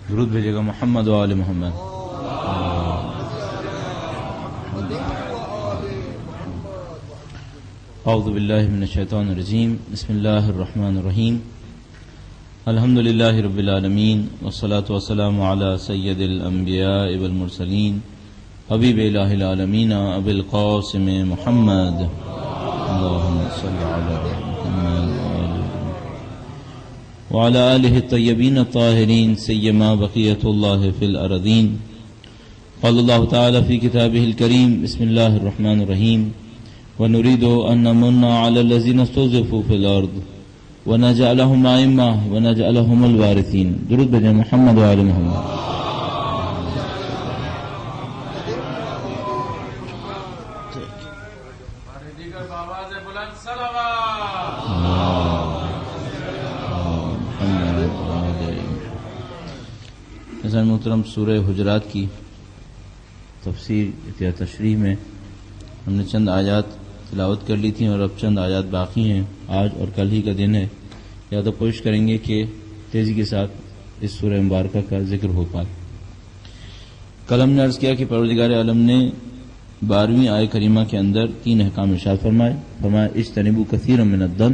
درود بھیجے گا محمد و آل محمد. اعوذ باللہ من الشیطان الرجیم. بسم اللہ الرحمن الرحیم. الحمد للہ رب العالمین والصلاة والسلام علی سید الانبیاء والمرسلین حبیب الہ العالمین ابی القاسم محمد. اللہم صل علی محمد وعلى آلہ الطیبین الطاہرین سیما بقیۃ اللہ فی الارضین. قال اللہ تعالی فی کتابہ الکریم. بسم اللہ الرحمن الرحیم. ونريد أن نمن على الذين استضعفوا في الأرض ونجعلهم أئمة ونجعلهم الوارثين. درود بجے محمد وآل محمد. حضرت محترم سورہ حجرات کی تفسیر یا تشریح میں ہم نے چند آیات تلاوت کر لی تھی اور اب چند آیات باقی ہیں. آج اور کل ہی کا دن ہے، یا تو کوشش کریں گے کہ تیزی کے ساتھ اس سورہ مبارکہ کا ذکر ہو پائے. کل ہم نے عرض کیا کہ پروردگار عالم نے 12ویں آیہ کریمہ کے اندر 3 احکام ارشاد فرمایا اجتنبوا کثیرا من الظن،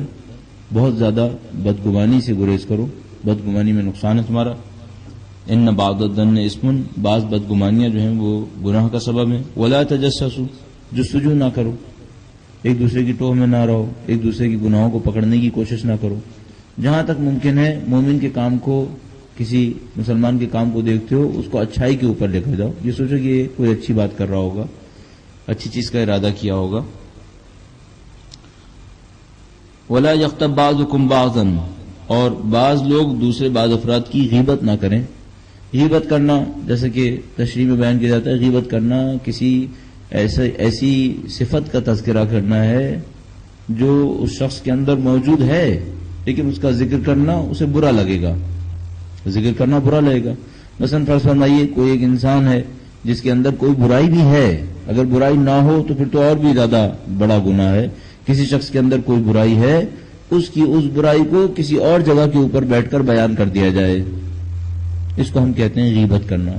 بہت زیادہ بدگمانی سے گریز کرو، بدگمانی میں نقصان ہے تمہارا. ان بعض الظن اسم، بعض بدگمانیاں جو ہیں وہ گناہ کا سبب ہیں. ولا تجسسوا، جستجو نہ کرو، ایک دوسرے کی ٹوہ میں نہ رہو، ایک دوسرے کی گناہوں کو پکڑنے کی کوشش نہ کرو. جہاں تک ممکن ہے مومن کے کام کو، کسی مسلمان کے کام کو دیکھتے ہو اس کو اچھائی کے اوپر لے کر جاؤ. یہ سوچو کہ یہ کوئی اچھی بات کر رہا ہوگا، اچھی چیز کا ارادہ کیا ہوگا. ولا یغتب بعضکم بعضا، اور بعض لوگ دوسرے بعض افراد کی غیبت نہ کریں. غیبت کرنا جیسے کہ تشریح میں بیان کیا جاتا ہے، غیبت کرنا کسی ایسی صفت کا تذکرہ کرنا ہے جو اس شخص کے اندر موجود ہے لیکن اس کا ذکر کرنا اسے برا لگے گا، ذکر کرنا برا لگے گا. مثلا فرض فرمائیے کوئی ایک انسان ہے جس کے اندر کوئی برائی بھی ہے، اگر برائی نہ ہو تو پھر تو اور بھی زیادہ بڑا گناہ ہے. کسی شخص کے اندر کوئی برائی ہے، اس کی اس برائی کو کسی اور جگہ کے اوپر بیٹھ کر بیان کر دیا جائے، اس کو ہم کہتے ہیں غیبت کرنا.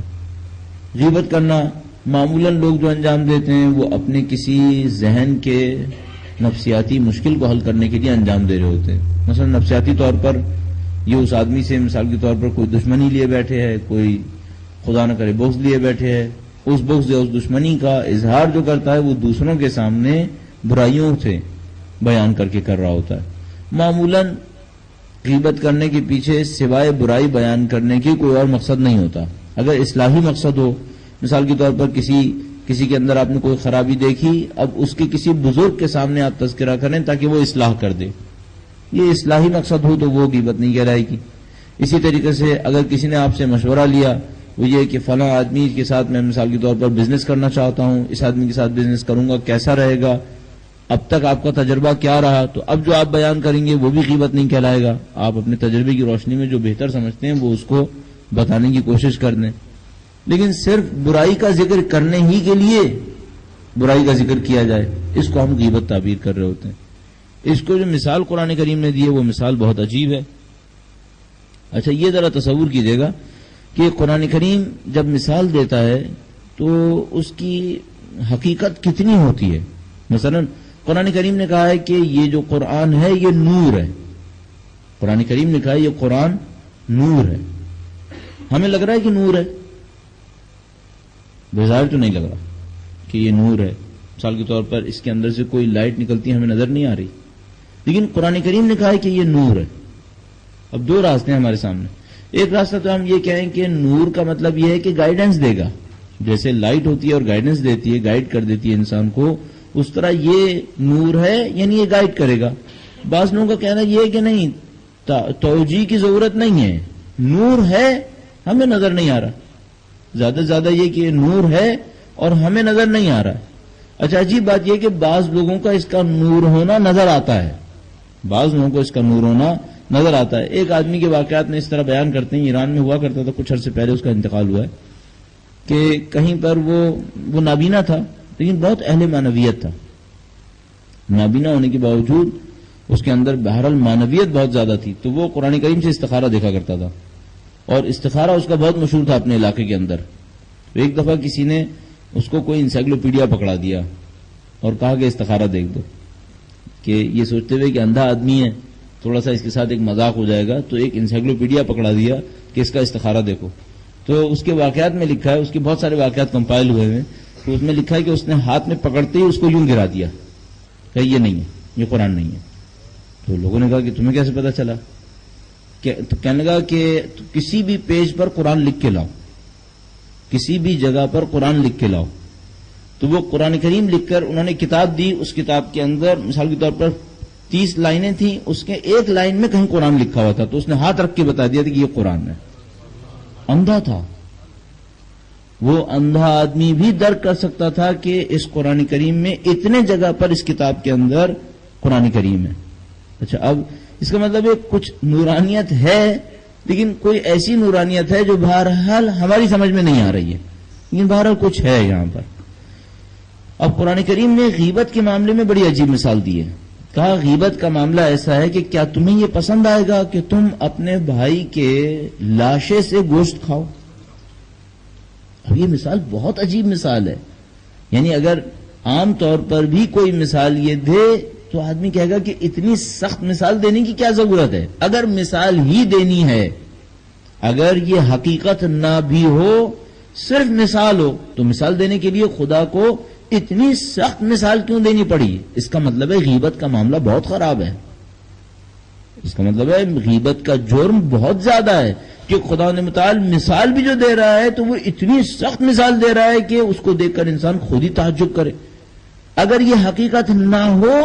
غیبت کرنا معمولاً لوگ جو انجام دیتے ہیں وہ اپنے کسی ذہن کے نفسیاتی مشکل کو حل کرنے کے لیے انجام دے رہے ہوتے ہیں. مثلا نفسیاتی طور پر یہ اس آدمی سے مثال کے طور پر کوئی دشمنی لیے بیٹھے ہے، کوئی خدا نہ کرے بغض لیے بیٹھے ہے. اس بغض یا اس دشمنی کا اظہار جو کرتا ہے وہ دوسروں کے سامنے برائیوں سے بیان کر کے کر رہا ہوتا ہے. معمولاً غیبت کرنے کے پیچھے سوائے برائی بیان کرنے کے کوئی اور مقصد نہیں ہوتا. اگر اصلاحی مقصد ہو، مثال کے طور پر کسی کے اندر آپ نے کوئی خرابی دیکھی، اب اس کے کسی بزرگ کے سامنے آپ تذکرہ کریں تاکہ وہ اصلاح کر دے، یہ اصلاحی مقصد ہو تو وہ غیبت نہیں کہلائے گی. اسی طریقے سے اگر کسی نے آپ سے مشورہ لیا، وہ یہ کہ فلاں آدمی کے ساتھ میں مثال کے طور پر بزنس کرنا چاہتا ہوں، اس آدمی کے ساتھ بزنس کروں گا کیسا رہے گا، اب تک آپ کا تجربہ کیا رہا، تو اب جو آپ بیان کریں گے وہ بھی غیبت نہیں کہلائے گا. آپ اپنے تجربے کی روشنی میں جو بہتر سمجھتے ہیں وہ اس کو بتانے کی کوشش کر دیں. لیکن صرف برائی کا ذکر کرنے ہی کے لیے برائی کا ذکر کیا جائے، اس کو ہم غیبت تعبیر کر رہے ہوتے ہیں. اس کو جو مثال قرآن کریم نے دی ہے وہ مثال بہت عجیب ہے. اچھا یہ ذرا تصور کیجئے گا کہ قرآن کریم جب مثال دیتا ہے تو اس کی حقیقت کتنی ہوتی ہے. مثلا قرآن کریم نے کہا ہے کہ یہ جو قرآن ہے یہ نور ہے. قرآن کریم نے کہا ہے یہ قرآن نور ہے. ہمیں لگ رہا ہے کہ نور ہے، بظاہر تو نہیں لگ رہا کہ یہ نور ہے. مثال کے طور پر اس کے اندر سے کوئی لائٹ نکلتی ہے ہمیں نظر نہیں آ رہی، لیکن قرآن کریم نے کہا ہے کہ یہ نور ہے. اب 2 راستے ہیں ہمارے سامنے. ایک راستہ تو ہم یہ کہیں کہ نور کا مطلب یہ ہے کہ گائیڈنس دے گا، جیسے لائٹ ہوتی ہے اور گائیڈنس دیتی ہے، گائیڈ کر دیتی ہے انسان کو، اس طرح یہ نور ہے یعنی یہ گائیڈ کرے گا. بعض لوگوں کا کہنا یہ ہے کہ نہیں، توجیہ کی ضرورت نہیں ہے، نور ہے ہمیں نظر نہیں آ رہا. زیادہ سے زیادہ یہ کہ نور ہے اور ہمیں نظر نہیں آ رہا. اچھا عجیب بات یہ کہ بعض لوگوں کا اس کا نور ہونا نظر آتا ہے، بعض لوگوں کو اس کا نور ہونا نظر آتا ہے. ایک آدمی کے واقعات میں اس طرح بیان کرتے ہیں، ایران میں ہوا کرتا تھا، کچھ عرصے پہلے اس کا انتقال ہوا ہے، کہ کہیں پر وہ نابینا تھا لیکن بہت اہل معنویت تھا. نابینا ہونے کے باوجود اس کے اندر بہرحال معنویت بہت زیادہ تھی، تو وہ قرآن کریم سے استخارہ دیکھا کرتا تھا، اور استخارہ اس کا بہت مشہور تھا اپنے علاقے کے اندر. تو ایک دفعہ کسی نے اس کو کوئی انسائکلوپیڈیا پکڑا دیا اور کہا کہ استخارہ دیکھ دو، کہ یہ سوچتے ہوئے کہ اندھا آدمی ہے، تھوڑا سا اس کے ساتھ ایک مذاق ہو جائے گا، تو ایک انسائکلوپیڈیا پکڑا دیا کہ اس کا استخارہ دیکھو. تو اس کے واقعات میں لکھا ہے، اس کے بہت سارے واقعات کمپائل ہوئے ہیں، تو اس میں لکھا ہے کہ اس نے ہاتھ میں پکڑتے ہی اس کو یوں گرا دیا کہ یہ نہیں ہے، یہ قرآن نہیں ہے. تو لوگوں نے کہا کہ تمہیں کیسے پتا چلا؟ تو کہنے لگا کہ کسی بھی پیج پر قرآن لکھ کے لاؤ، کسی بھی جگہ پر قرآن لکھ کے لاؤ. تو وہ قرآن کریم لکھ کر انہوں نے کتاب دی، اس کتاب کے اندر مثال کے طور پر 30 لائنیں تھیں، اس کے ایک لائن میں کہیں قرآن لکھا ہوا تھا، تو اس نے ہاتھ رکھ کے بتا دیا تھا کہ یہ قرآن ہے. اندھا تھا وہ، اندھا آدمی بھی درک کر سکتا تھا کہ اس قرآن کریم میں اتنے جگہ پر اس کتاب کے اندر قرآن کریم ہے. اچھا، اب اس کا مطلب ہے کچھ نورانیت ہے، لیکن کوئی ایسی نورانیت ہے جو بہرحال ہماری سمجھ میں نہیں آ رہی ہے، لیکن بہرحال کچھ ہے یہاں پر. اب قرآن کریم نے غیبت کے معاملے میں بڑی عجیب مثال دی ہے. کہا غیبت کا معاملہ ایسا ہے کہ کیا تمہیں یہ پسند آئے گا کہ تم اپنے بھائی کے لاشے سے گوشت کھاؤ؟ اب یہ مثال بہت عجیب مثال ہے. یعنی اگر عام طور پر بھی کوئی مثال یہ دے تو آدمی کہے گا کہ اتنی سخت مثال دینے کی کیا ضرورت ہے؟ اگر مثال ہی دینی ہے، اگر یہ حقیقت نہ بھی ہو، صرف مثال ہو، تو مثال دینے کے لیے خدا کو اتنی سخت مثال کیوں دینی پڑی؟ اس کا مطلب ہے غیبت کا معاملہ بہت خراب ہے. اس کا مطلب ہے غیبت کا جرم بہت زیادہ ہے کہ خدا نے متعال مثال بھی جو دے رہا ہے تو وہ اتنی سخت مثال دے رہا ہے کہ اس کو دیکھ کر انسان خود ہی تعجب کرے. اگر یہ حقیقت نہ ہو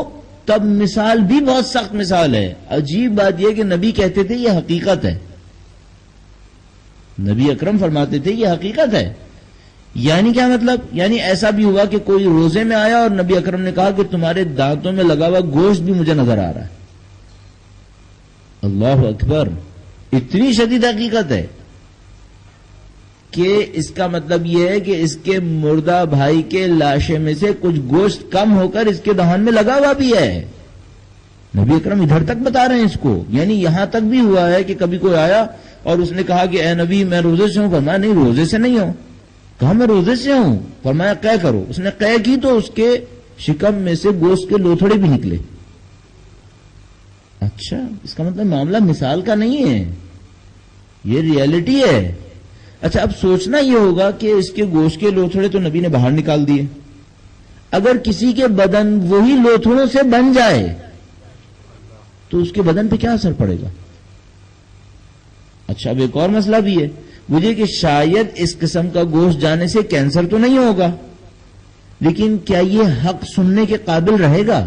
تب مثال بھی بہت سخت مثال ہے. عجیب بات یہ کہ نبی کہتے تھے یہ حقیقت ہے، نبی اکرم فرماتے تھے یہ حقیقت ہے. یعنی کیا مطلب؟ یعنی ایسا بھی ہوا کہ کوئی روزے میں آیا اور نبی اکرم نے کہا کہ تمہارے دانتوں میں لگا ہوا گوشت بھی مجھے نظر آ رہا ہے. اللہ اکبر، اتنی شدید حقیقت ہے کہ اس کا مطلب یہ ہے کہ اس کے مردہ بھائی کے لاشے میں سے کچھ گوشت کم ہو کر اس کے دہان میں لگا ہوا بھی ہے. نبی اکرم ادھر تک بتا رہے ہیں اس کو. یعنی یہاں تک بھی ہوا ہے کہ کبھی کوئی آیا اور اس نے کہا کہ اے نبی میں روزے سے ہوں. فرمایا نہیں، روزے سے نہیں ہوں. کہا میں روزے سے ہوں. فرمایا قے کرو. اس نے قے کی تو اس کے شکم میں سے گوشت کے لوتھڑے بھی نکلے. اچھا، اس کا مطلب معاملہ مثال کا نہیں ہے، یہ ریئلٹی ہے. اچھا، اب سوچنا یہ ہوگا کہ اس کے گوشت کے لوتھڑے تو نبی نے باہر نکال دیے. اگر کسی کے بدن وہی لوتھڑوں سے بن جائے تو اس کے بدن پہ کیا اثر پڑے گا؟ اچھا، اب ایک اور مسئلہ بھی ہے مجھے کہ شاید اس قسم کا گوشت جانے سے کینسر تو نہیں ہوگا، لیکن کیا یہ حق سننے کے قابل رہے گا؟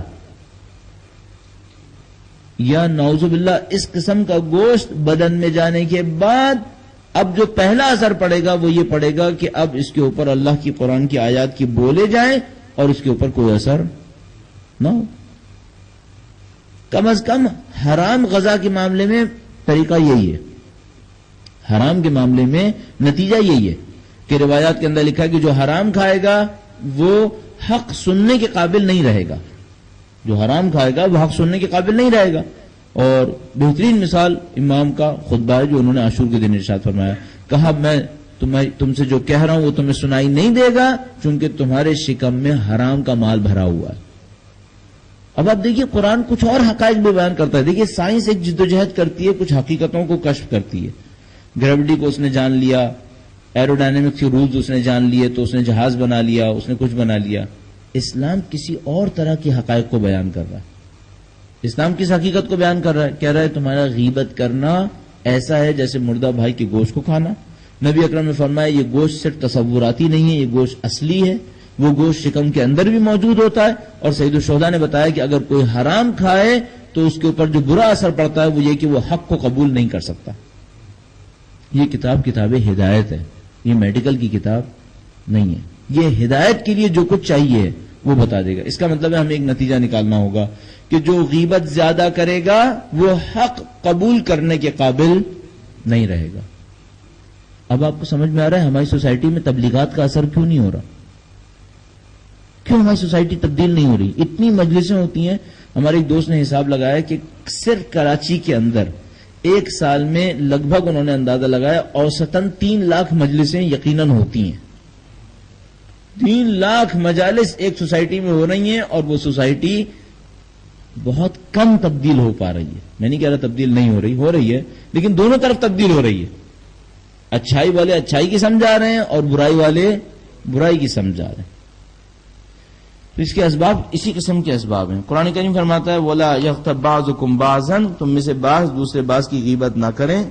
یا نعوذ باللہ اس قسم کا گوشت بدن میں جانے کے بعد اب جو پہلا اثر پڑے گا وہ یہ پڑے گا کہ اب اس کے اوپر اللہ کی قرآن کی آیات کی بولے جائیں اور اس کے اوپر کوئی اثر نہ ہو. کم از کم حرام غذا کے معاملے میں طریقہ یہی ہے، حرام کے معاملے میں نتیجہ یہی ہے کہ روایات کے اندر لکھا ہے کہ جو حرام کھائے گا وہ حق سننے کے قابل نہیں رہے گا. جو حرام کھائے گا وہ حق سننے کے قابل نہیں رہے گا. اور بہترین مثال امام کا خطبہ ہے جو انہوں نے عاشور کے دن ارشاد فرمایا. کہا میں تم سے جو کہہ رہا ہوں وہ تمہیں سنائی نہیں دے گا چونکہ تمہارے شکم میں حرام کا مال بھرا ہوا ہے. اب آپ دیکھیے قرآن کچھ اور حقائق بھی بیان کرتا ہے. دیکھیے سائنس ایک جدوجہد کرتی ہے، کچھ حقیقتوں کو کشف کرتی ہے. گریوٹی کو اس نے جان لیا، ایروڈائنمکس کے رولز اس نے جان لیے تو اس نے جہاز بنا لیا، اس نے کچھ بنا لیا. اسلام کسی اور طرح کی حقائق کو بیان کر رہا ہے. اسلام کس حقیقت کو بیان کر رہا ہے؟ کہہ رہا ہے تمہارا غیبت کرنا ایسا ہے جیسے مردہ بھائی کے گوشت کو کھانا. نبی اکرم نے فرمایا یہ گوشت صرف تصوراتی نہیں ہے، یہ گوشت اصلی ہے. وہ گوشت شکم کے اندر بھی موجود ہوتا ہے. اور سید الشہداء نے بتایا کہ اگر کوئی حرام کھائے تو اس کے اوپر جو برا اثر پڑتا ہے وہ یہ کہ وہ حق کو قبول نہیں کر سکتا. یہ کتاب ہدایت ہے، یہ میڈیکل کی کتاب نہیں ہے. یہ ہدایت کے لیے جو کچھ چاہیے وہ بتا دے گا. اس کا مطلب ہے ہمیں ایک نتیجہ نکالنا ہوگا کہ جو غیبت زیادہ کرے گا وہ حق قبول کرنے کے قابل نہیں رہے گا. اب آپ کو سمجھ میں آ رہا ہے ہماری سوسائٹی میں تبلیغات کا اثر کیوں نہیں ہو رہا؟ کیوں ہماری سوسائٹی تبدیل نہیں ہو رہی؟ اتنی مجلسیں ہوتی ہیں، ہمارے ایک دوست نے حساب لگایا کہ صرف کراچی کے اندر ایک سال میں لگ بھگ انہوں نے اندازہ لگایا اوسطاً 3 لاکھ مجلسیں یقیناً ہوتی ہیں. 3 لاکھ مجالس ایک سوسائٹی میں ہو رہی ہیں اور وہ سوسائٹی بہت کم تبدیل ہو پا رہی ہے. میں نہیں کہہ رہا تبدیل نہیں ہو رہی ہے لیکن دونوں طرف تبدیل ہو رہی ہے. اچھائی والے اچھائی کی سمجھا رہے ہیں اور برائی والے برائی کی سمجھا رہے ہیں. تو اس کے اسباب اسی قسم کے اسباب ہیں. قرآن کریم فرماتا ہے وَلَا يَغْتَبْ بَعْضُكُمْ بَعْضًا، تم میں سے بعض دوسرے بعض کی غیبت نہ کریں.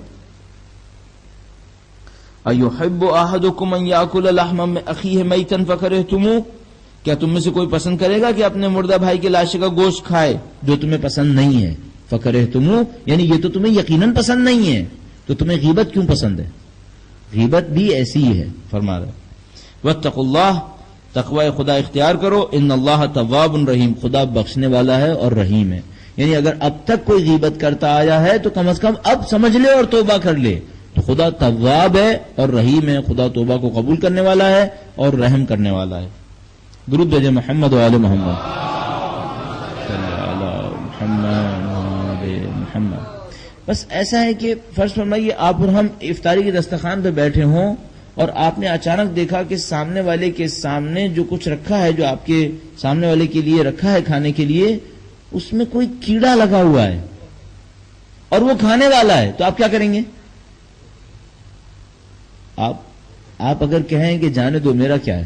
أَيُحِبُّ أَحَدُكُمْ أَن يَأْكُلَ لَحْمَ أَخِيهِ مَيْتًا فَكَرِهْتُمُوهُ، کیا تم میں سے کوئی پسند کرے گا کہ اپنے مردہ بھائی کے لاشے کا گوشت کھائے جو تمہیں پسند نہیں ہے؟ فَكَرِهْتُمُوهُ یعنی یہ تو تمہیں یقیناً پسند نہیں ہے تو تمہیں غیبت کیوں پسند ہے؟ غیبت بھی ایسی ہی ہے. فرما رہا وَاتَّقُوا اللَّهَ، تقوی خدا اختیار کرو. ان اللہ تواب رحیم، خدا بخشنے والا ہے اور رحیم ہے. یعنی اگر اب تک کوئی غیبت کرتا آیا ہے تو کم از کم اب سمجھ لے اور توبہ کر لے. تو خدا تواب ہے اور رحیم ہے، خدا توبہ کو قبول کرنے والا ہے اور رحم کرنے والا ہے. درود بھیجے محمد و آل محمد صلی اللہ محمد. بس ایسا ہے کہ فرض فرمائیے آپ اور ہم افطاری کے دسترخوان پہ بیٹھے ہوں اور آپ نے اچانک دیکھا کہ سامنے والے کے سامنے جو کچھ رکھا ہے، جو آپ کے سامنے والے کے لیے رکھا ہے کھانے کے لیے، اس میں کوئی کیڑا لگا ہوا ہے اور وہ کھانے والا ہے، تو آپ کیا کریں گے؟ آپ اگر کہیں کہ جانے دو میرا کیا ہے،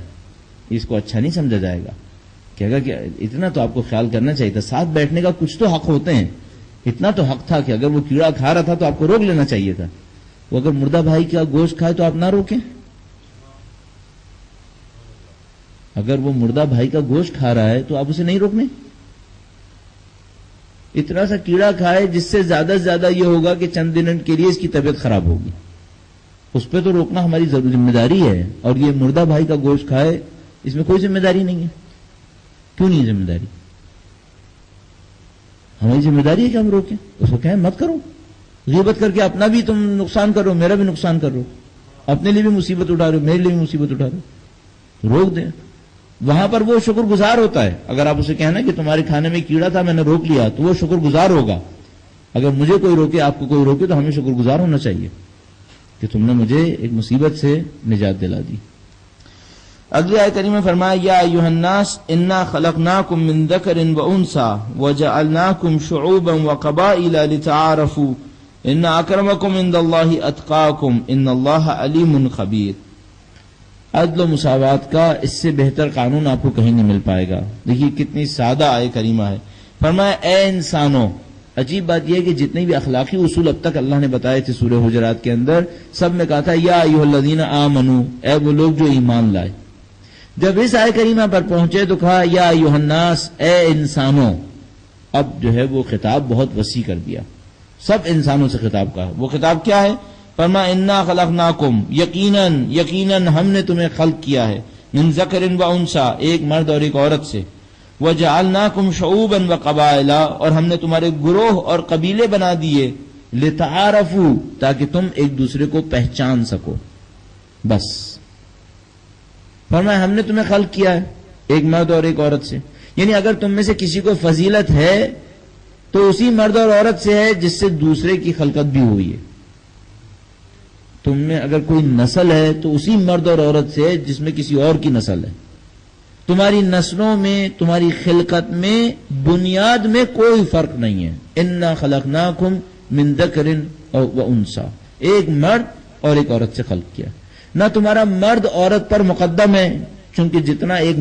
اس کو اچھا نہیں سمجھا جائے گا. کہے گا کہ اتنا تو آپ کو خیال کرنا چاہیے تھا، ساتھ بیٹھنے کا کچھ تو حق ہوتے ہیں. اتنا تو حق تھا کہ اگر وہ کیڑا کھا رہا تھا تو آپ کو روک لینا چاہیے تھا. وہ اگر مردہ بھائی کا گوشت کھائے تو آپ نہ روکیں. اگر وہ مردہ بھائی کا گوشت کھا رہا ہے تو آپ اسے نہیں روکنے. اتنا سا کیڑا کھائے جس سے زیادہ سے زیادہ یہ ہوگا کہ چند دن کے لیے اس کی طبیعت خراب ہوگی، اس پہ تو روکنا ہماری ذمہ داری ہے. اور یہ مردہ بھائی کا گوشت کھائے اس میں کوئی ذمہ داری نہیں ہے. کیوں نہیں ذمہ داری؟ ہماری ذمہ داری ہے کہ ہم روکیں. اس کو کہیں مت کرو، غیبت کر کے اپنا بھی تم نقصان کرو، میرا بھی نقصان کرو، اپنے لیے بھی مصیبت اٹھا رہے ہو، میرے لیے بھی مصیبت اٹھا رہے ہو. روک دیں. وہاں پر وہ شکر گزار ہوتا ہے. اگر آپ اسے کہنا کہ تمہارے کھانے میں کیڑا تھا میں نے روک لیا تو وہ شکر گزار ہوگا. اگر مجھے کوئی روکے، آپ کو کوئی روکے، تو ہمیں شکر گزار ہونا چاہیے کہ تم نے مجھے ایک مصیبت سے نجات دلا دی. اگلی آیت کریمہ میں فرمایا یا ایھا الناس انا خلقناکم من ذکر وانثی وجعلناکم شعوبا وقبائل لتعارفوا ان اکرمکم عند اللہ اتقاکم ان اللہ علیم خبیر. عدل و مساوات کا اس سے بہتر قانون آپ کو کہیں نہیں مل پائے گا. دیکھیے کتنی سادہ آیت کریمہ ہے. فرمایا اے انسانوں. عجیب بات یہ ہے کہ جتنے بھی اخلاقی اصول اب تک اللہ نے بتائے تھے سورہ حجرات کے اندر، سب میں کہا تھا یا ایھا الذین آمنوا، اے وہ لوگ جو ایمان لائے. جب اس آیت کریمہ پر پہنچے تو کہا یا ایھا الناس، اے انسانوں. اب جو ہے وہ خطاب بہت وسیع کر دیا، سب انسانوں سے خطاب کہا. وہ خطاب کیا ہے؟ فرمایا انا خلقناکم، یقیناً ہم نے تمہیں خلق کیا ہے، من ذکر و انثی، ایک مرد اور ایک عورت سے، وجعلناکم شعوبا وقبائل، اور ہم نے تمہارے گروہ اور قبیلے بنا دیے، لتعارفوا، تاکہ تم ایک دوسرے کو پہچان سکو. بس فرمایا ہم نے تمہیں خلق کیا ہے ایک مرد اور ایک عورت سے. یعنی اگر تم میں سے کسی کو فضیلت ہے تو اسی مرد اور عورت سے ہے جس سے دوسرے کی خلقت بھی ہوئی ہے. تم میں اگر کوئی نسل ہے تو اسی مرد اور عورت سے ہے جس میں کسی اور کی نسل ہے. تمہاری نسلوں میں، تمہاری خلقت میں، بنیاد میں کوئی فرق نہیں ہے. انا خلقناکم من ذکر و انثی، ایک مرد اور ایک عورت سے خلق کیا. نہ تمہارا مرد عورت پر مقدم ہے، چونکہ جتنا ایک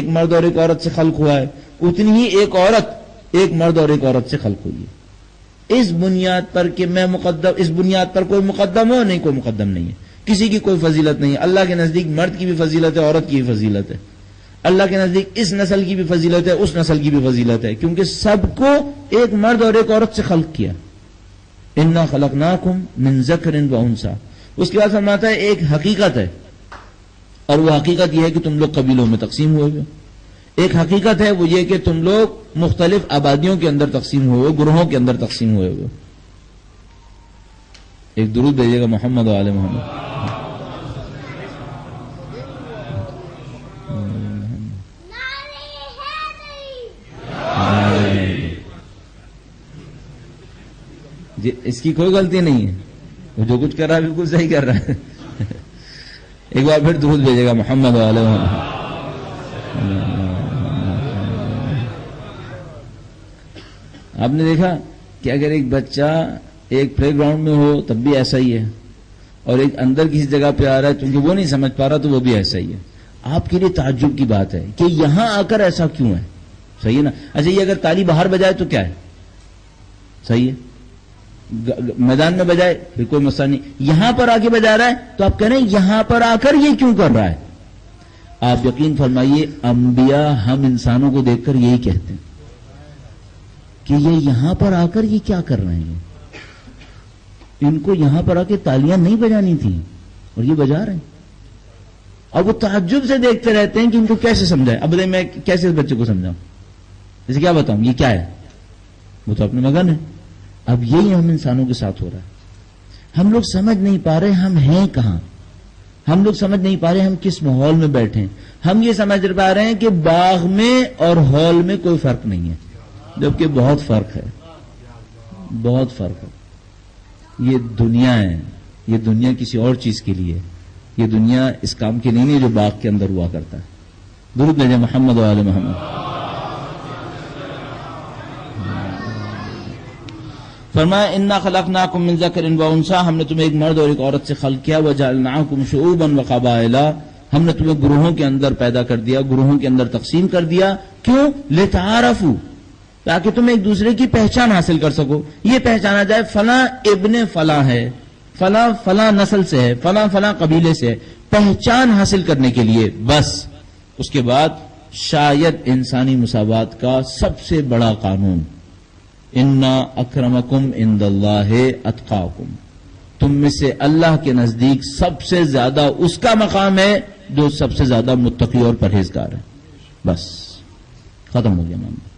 مرد اور ایک عورت سے خلق ہوا ہے اتنی ہی ایک عورت ایک مرد اور ایک عورت سے خلق ہوئی ہے. اس بنیاد پر کہ میں مقدم، اس بنیاد پر کوئی مقدم ہو نہیں، کوئی مقدم نہیں ہے. کسی کی کوئی فضیلت نہیں ہے. اللہ کے نزدیک مرد کی بھی فضیلت ہے، عورت کی بھی فضیلت ہے. اللہ کے نزدیک اس نسل کی بھی فضیلت ہے، اس نسل کی بھی فضیلت ہے، کیونکہ سب کو ایک مرد اور ایک عورت سے خلق کیا. انا خلقناکم من ذکر و انثی. اس کے بعد فرماتا ہے ایک حقیقت ہے، اور وہ حقیقت یہ ہے کہ تم لوگ قبیلوں میں تقسیم ہوئے ہوئے. ایک حقیقت ہے وہ یہ کہ تم لوگ مختلف آبادیوں کے اندر تقسیم ہوئے، گروہوں کے اندر تقسیم ہوئے ہوئے. ایک درود بھیجیے گا محمد و آل محمد. اس کی کوئی غلطی نہیں ہے، وہ جو کچھ کر رہا ہے بالکل صحیح کر رہا ہے. ایک بار پھر درود بھیجے گا محمد علیہ محمد. آپ نے دیکھا کہ اگر ایک بچہ ایک پلے گراؤنڈ میں ہو تب بھی ایسا ہی ہے، اور ایک اندر کسی جگہ پہ آ رہا ہے کیونکہ وہ نہیں سمجھ پا رہا تو وہ بھی ایسا ہی ہے. آپ کے لیے تعجب کی بات ہے کہ یہاں آ کر ایسا کیوں ہے. صحیح ہے نا؟ اچھا یہ اگر تالی باہر بجائے تو کیا ہے؟ صحیح ہے. میدان میں بجائے پھر کوئی مسئلہ نہیں. یہاں پر آ کے بجا رہا ہے تو آپ کہہ رہے ہیں یہاں پر آ کر یہ کیوں کر رہا ہے. آپ یقین فرمائیے انبیاء ہم انسانوں کو دیکھ کر یہی کہتے ہیں کہ یہ یہاں پر آ کر یہ کیا کر رہے ہیں. ان کو یہاں پر آ کے تالیاں نہیں بجانی تھیں اور یہ بجا رہے ہیں. اور وہ تعجب سے دیکھتے رہتے ہیں کہ ان کو کیسے سمجھائے. اب میں کیسے اس بچے کو سمجھاؤں، اسے کیا بتاؤں یہ کیا ہے. وہ تو اپنے مگن ہے. اب یہی ہم انسانوں کے ساتھ ہو رہا ہے. ہم لوگ سمجھ نہیں پا رہے ہم ہیں کہاں. ہم لوگ سمجھ نہیں پا رہے ہم کس ماحول میں بیٹھے ہیں. ہم یہ سمجھ پا رہے ہیں کہ باغ میں اور ہال میں کوئی فرق نہیں ہے، جبکہ بہت فرق ہے، بہت فرق ہے. یہ دنیا ہے، یہ دنیا کسی اور چیز کے لیے، یہ دنیا اس کام کے لیے نہیں جو باغ کے اندر ہوا کرتا ہے. درود بھیجیں محمد و آل محمد. فرمایا انا خلقناکم من ذکر و انثی، ہم نے تمہیں ایک مرد اور ایک عورت سے خلق کیا. وجعلناکم شعوبا وقبائلا، ہم نے تمہیں گروہوں کے اندر پیدا کر دیا، گروہوں کے اندر تقسیم کر دیا. کیوں؟ لتعارفوا، تاکہ تم ایک دوسرے کی پہچان حاصل کر سکو. یہ پہچانا جائے فلاں ابن فلاں ہے، فلاں فلاں نسل سے ہے، فلاں فلاں قبیلے سے ہے، پہچان حاصل کرنے کے لیے بس. اس کے بعد شاید انسانی مساوات کا سب سے بڑا قانون انا اکرمکم عند اللہ اتقاکم، تم میں سے اللہ کے نزدیک سب سے زیادہ اس کا مقام ہے جو سب سے زیادہ متقی اور پرہیزگار ہے. بس ختم ہو گیا معاملہ.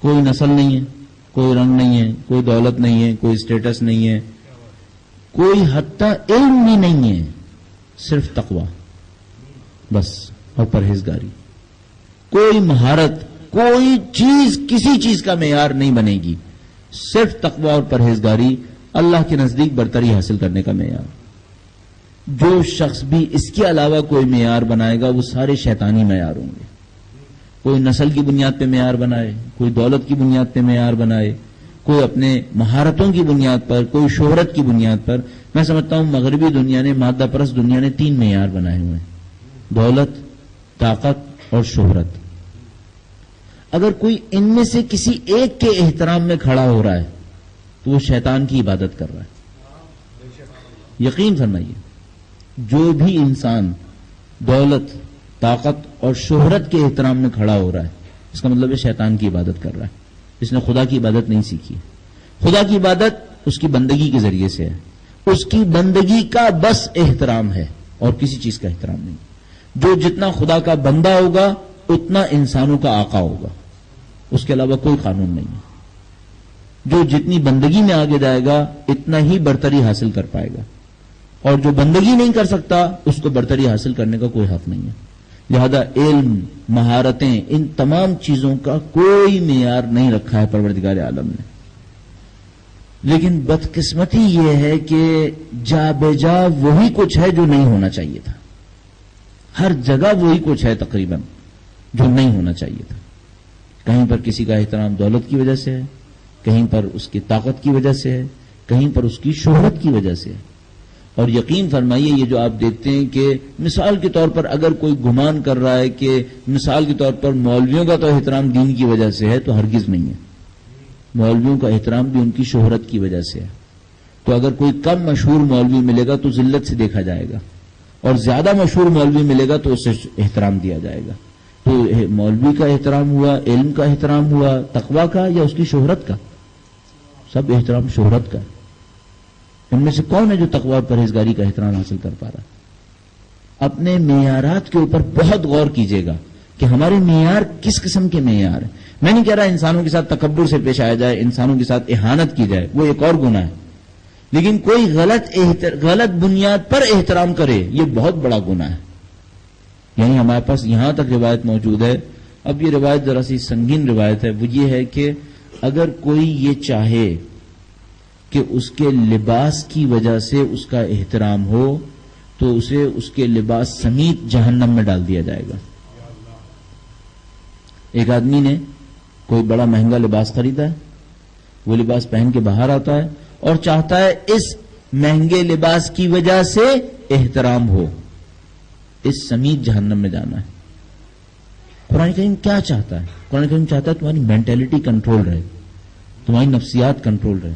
کوئی نسل نہیں ہے، کوئی رنگ نہیں ہے، کوئی دولت نہیں ہے، کوئی اسٹیٹس نہیں ہے، کوئی حتیٰ علم بھی نہیں ہے، صرف تقوی بس اور پرہیزگاری. کوئی مہارت، کوئی چیز، کسی چیز کا معیار نہیں بنے گی، صرف تقوی اور پرہیزگاری اللہ کے نزدیک برتری حاصل کرنے کا معیار. جو شخص بھی اس کے علاوہ کوئی معیار بنائے گا وہ سارے شیطانی معیار ہوں گے. کوئی نسل کی بنیاد پہ معیار بنائے، کوئی دولت کی بنیاد پہ معیار بنائے، کوئی اپنے مہارتوں کی بنیاد پر، کوئی شہرت کی بنیاد پر. میں سمجھتا ہوں مغربی دنیا نے، مادہ پرست دنیا نے 3 معیار بنائے ہوئے ہیں: دولت، طاقت اور شہرت. اگر کوئی ان میں سے کسی ایک کے احترام میں کھڑا ہو رہا ہے تو وہ شیطان کی عبادت کر رہا ہے. یقین فرمائیے جو بھی انسان دولت، طاقت اور شہرت کے احترام میں کھڑا ہو رہا ہے اس کا مطلب ہے شیطان کی عبادت کر رہا ہے. اس نے خدا کی عبادت نہیں سیکھی. خدا کی عبادت اس کی بندگی کے ذریعے سے ہے. اس کی بندگی کا بس احترام ہے اور کسی چیز کا احترام نہیں. جو جتنا خدا کا بندہ ہوگا اتنا انسانوں کا آقا ہوگا، اس کے علاوہ کوئی قانون نہیں ہے. جو جتنی بندگی میں آگے جائے گا اتنا ہی برتری حاصل کر پائے گا، اور جو بندگی نہیں کر سکتا اس کو برتری حاصل کرنے کا کوئی حق نہیں ہے. لہذا علم، مہارتیں، ان تمام چیزوں کا کوئی معیار نہیں رکھا ہے پروردگار عالم نے. لیکن بدقسمتی یہ ہے کہ جا بے جا وہی کچھ ہے جو نہیں ہونا چاہیے تھا. ہر جگہ وہی کچھ ہے تقریباً جو نہیں ہونا چاہیے تھا. کہیں پر کسی کا احترام دولت کی وجہ سے ہے، کہیں پر اس کی طاقت کی وجہ سے ہے، کہیں پر اس کی شہرت کی وجہ سے ہے. اور یقین فرمائیے یہ جو آپ دیکھتے ہیں کہ مثال کے طور پر اگر کوئی گمان کر رہا ہے کہ مثال کے طور پر مولویوں کا تو احترام دین کی وجہ سے ہے، تو ہرگز نہیں ہے. مولویوں کا احترام بھی ان کی شہرت کی وجہ سے ہے. تو اگر کوئی کم مشہور مولوی ملے گا تو ذلت سے دیکھا جائے گا، اور زیادہ مشہور مولوی ملے گا تو اسے احترام دیا جائے گا. تو مولوی کا احترام ہوا، علم کا احترام ہوا، تقویٰ کا یا اس کی شہرت کا؟ سب احترام شہرت کا. ان میں سے کون ہے جو تقویٰ اور پرہیزگاری کا احترام حاصل کر پا رہا؟ اپنے معیارات کے اوپر بہت غور کیجیے گا کہ ہمارے معیار کس قسم کے معیار ہیں. میں نہیں کہہ رہا انسانوں کے ساتھ تکبر سے پیش آیا جائے، انسانوں کے ساتھ اہانت کی جائے، وہ ایک اور گناہ ہے. لیکن کوئی غلط بنیاد پر احترام کرے یہ بہت بڑا گناہ ہے. یعنی ہمارے پاس یہاں تک روایت موجود ہے. اب یہ روایت ذرا سی سنگین روایت ہے. وہ یہ ہے کہ اگر کوئی یہ چاہے کہ اس کے لباس کی وجہ سے اس کا احترام ہو تو اسے اس کے لباس سمیت جہنم میں ڈال دیا جائے گا. ایک آدمی نے کوئی بڑا مہنگا لباس خریدا ہے, وہ لباس پہن کے باہر آتا ہے اور چاہتا ہے اس مہنگے لباس کی وجہ سے احترام ہو, اس سمیت جہنم میں جانا ہے. قرآن کریم کیا چاہتا ہے؟ قرآن کریم چاہتا ہے تمہاری مینٹلٹی کنٹرول رہے, تمہاری نفسیات کنٹرول رہے.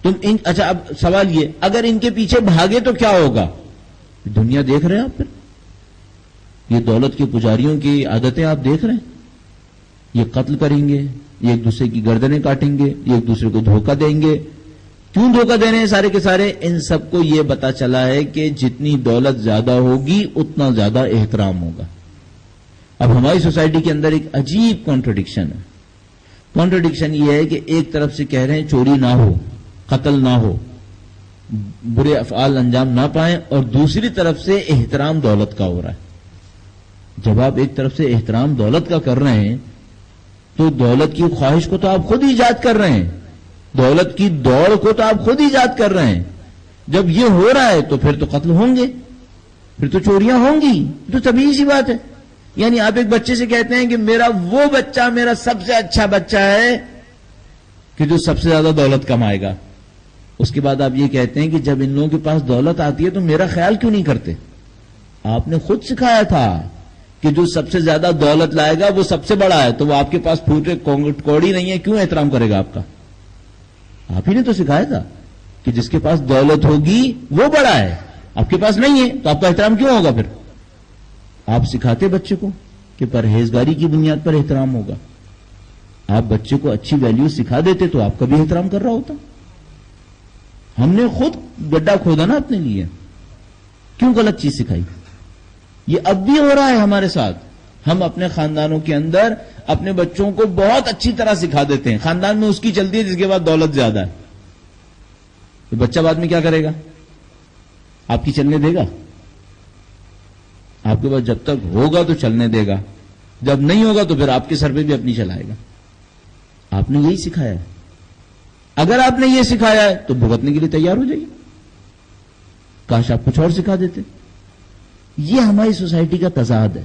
تم اچھا اب سوال یہ, اگر ان کے پیچھے بھاگے تو کیا ہوگا؟ دنیا دیکھ رہے ہیں آپ, پھر یہ دولت کے پجاریوں کی عادتیں آپ دیکھ رہے ہیں. یہ قتل کریں گے, یہ ایک دوسرے کی گردنیں کاٹیں گے, یہ ایک دوسرے کو دھوکہ دیں گے. کیوں دھوکہ دے رہے ہیں سارے کے سارے؟ ان سب کو یہ پتا چلا ہے کہ جتنی دولت زیادہ ہوگی اتنا زیادہ احترام ہوگا. اب ہماری سوسائٹی کے اندر ایک عجیب کانٹرڈکشن ہے. کانٹرڈکشن یہ ہے کہ ایک طرف سے کہہ رہے ہیں چوری نہ ہو, قتل نہ ہو, برے افعال انجام نہ پائیں, اور دوسری طرف سے احترام دولت کا ہو رہا ہے. جب آپ ایک طرف سے احترام دولت کا کر رہے ہیں تو دولت کی خواہش کو تو آپ خود ایجاد کر رہے ہیں, دولت کی دوڑ کو تو آپ خود ایجاد کر رہے ہیں. جب یہ ہو رہا ہے تو پھر تو قتل ہوں گے, پھر تو چوریاں ہوں گی, تو طبیعی سی بات ہے. یعنی آپ ایک بچے سے کہتے ہیں کہ میرا وہ بچہ میرا سب سے اچھا بچہ ہے کہ جو سب سے زیادہ دولت کمائے گا. اس کے بعد آپ یہ کہتے ہیں کہ جب ان لوگوں کے پاس دولت آتی ہے تو میرا خیال کیوں نہیں کرتے؟ آپ نے خود سکھایا تھا کہ جو سب سے زیادہ دولت لائے گا وہ سب سے بڑا ہے, تو وہ آپ کے پاس پھوٹے کوڑی نہیں ہے, کیوں احترام کرے گا آپ کا؟ آپ ہی نے تو سکھایا تھا کہ جس کے پاس دولت ہوگی وہ بڑا ہے, آپ کے پاس نہیں ہے تو آپ کا احترام کیوں ہوگا؟ پھر آپ سکھاتے بچے کو کہ پرہیزگاری کی بنیاد پر احترام ہوگا. آپ بچے کو اچھی ویلیو سکھا دیتے تو آپ کا بھی احترام کر رہا ہوتا. ہم نے خود گڈھا کھودا نا اپنے لیے, کیوں غلط چیز سکھائی؟ یہ اب بھی ہو رہا ہے ہمارے ساتھ. ہم اپنے خاندانوں کے اندر اپنے بچوں کو بہت اچھی طرح سکھا دیتے ہیں, خاندان میں اس کی چلتی ہے جس کے بعد دولت زیادہ ہے. تو بچہ بعد میں کیا کرے گا؟ آپ کی چلنے دے گا؟ آپ کے پاس جب تک ہوگا تو چلنے دے گا, جب نہیں ہوگا تو پھر آپ کے سر پہ بھی اپنی چلائے گا. آپ نے یہی سکھایا ہے. اگر آپ نے یہ سکھایا ہے تو بھگتنے کے لیے تیار ہو جائیے. کاش آپ کچھ اور سکھا دیتے. یہ ہماری سوسائٹی کا تضاد ہے.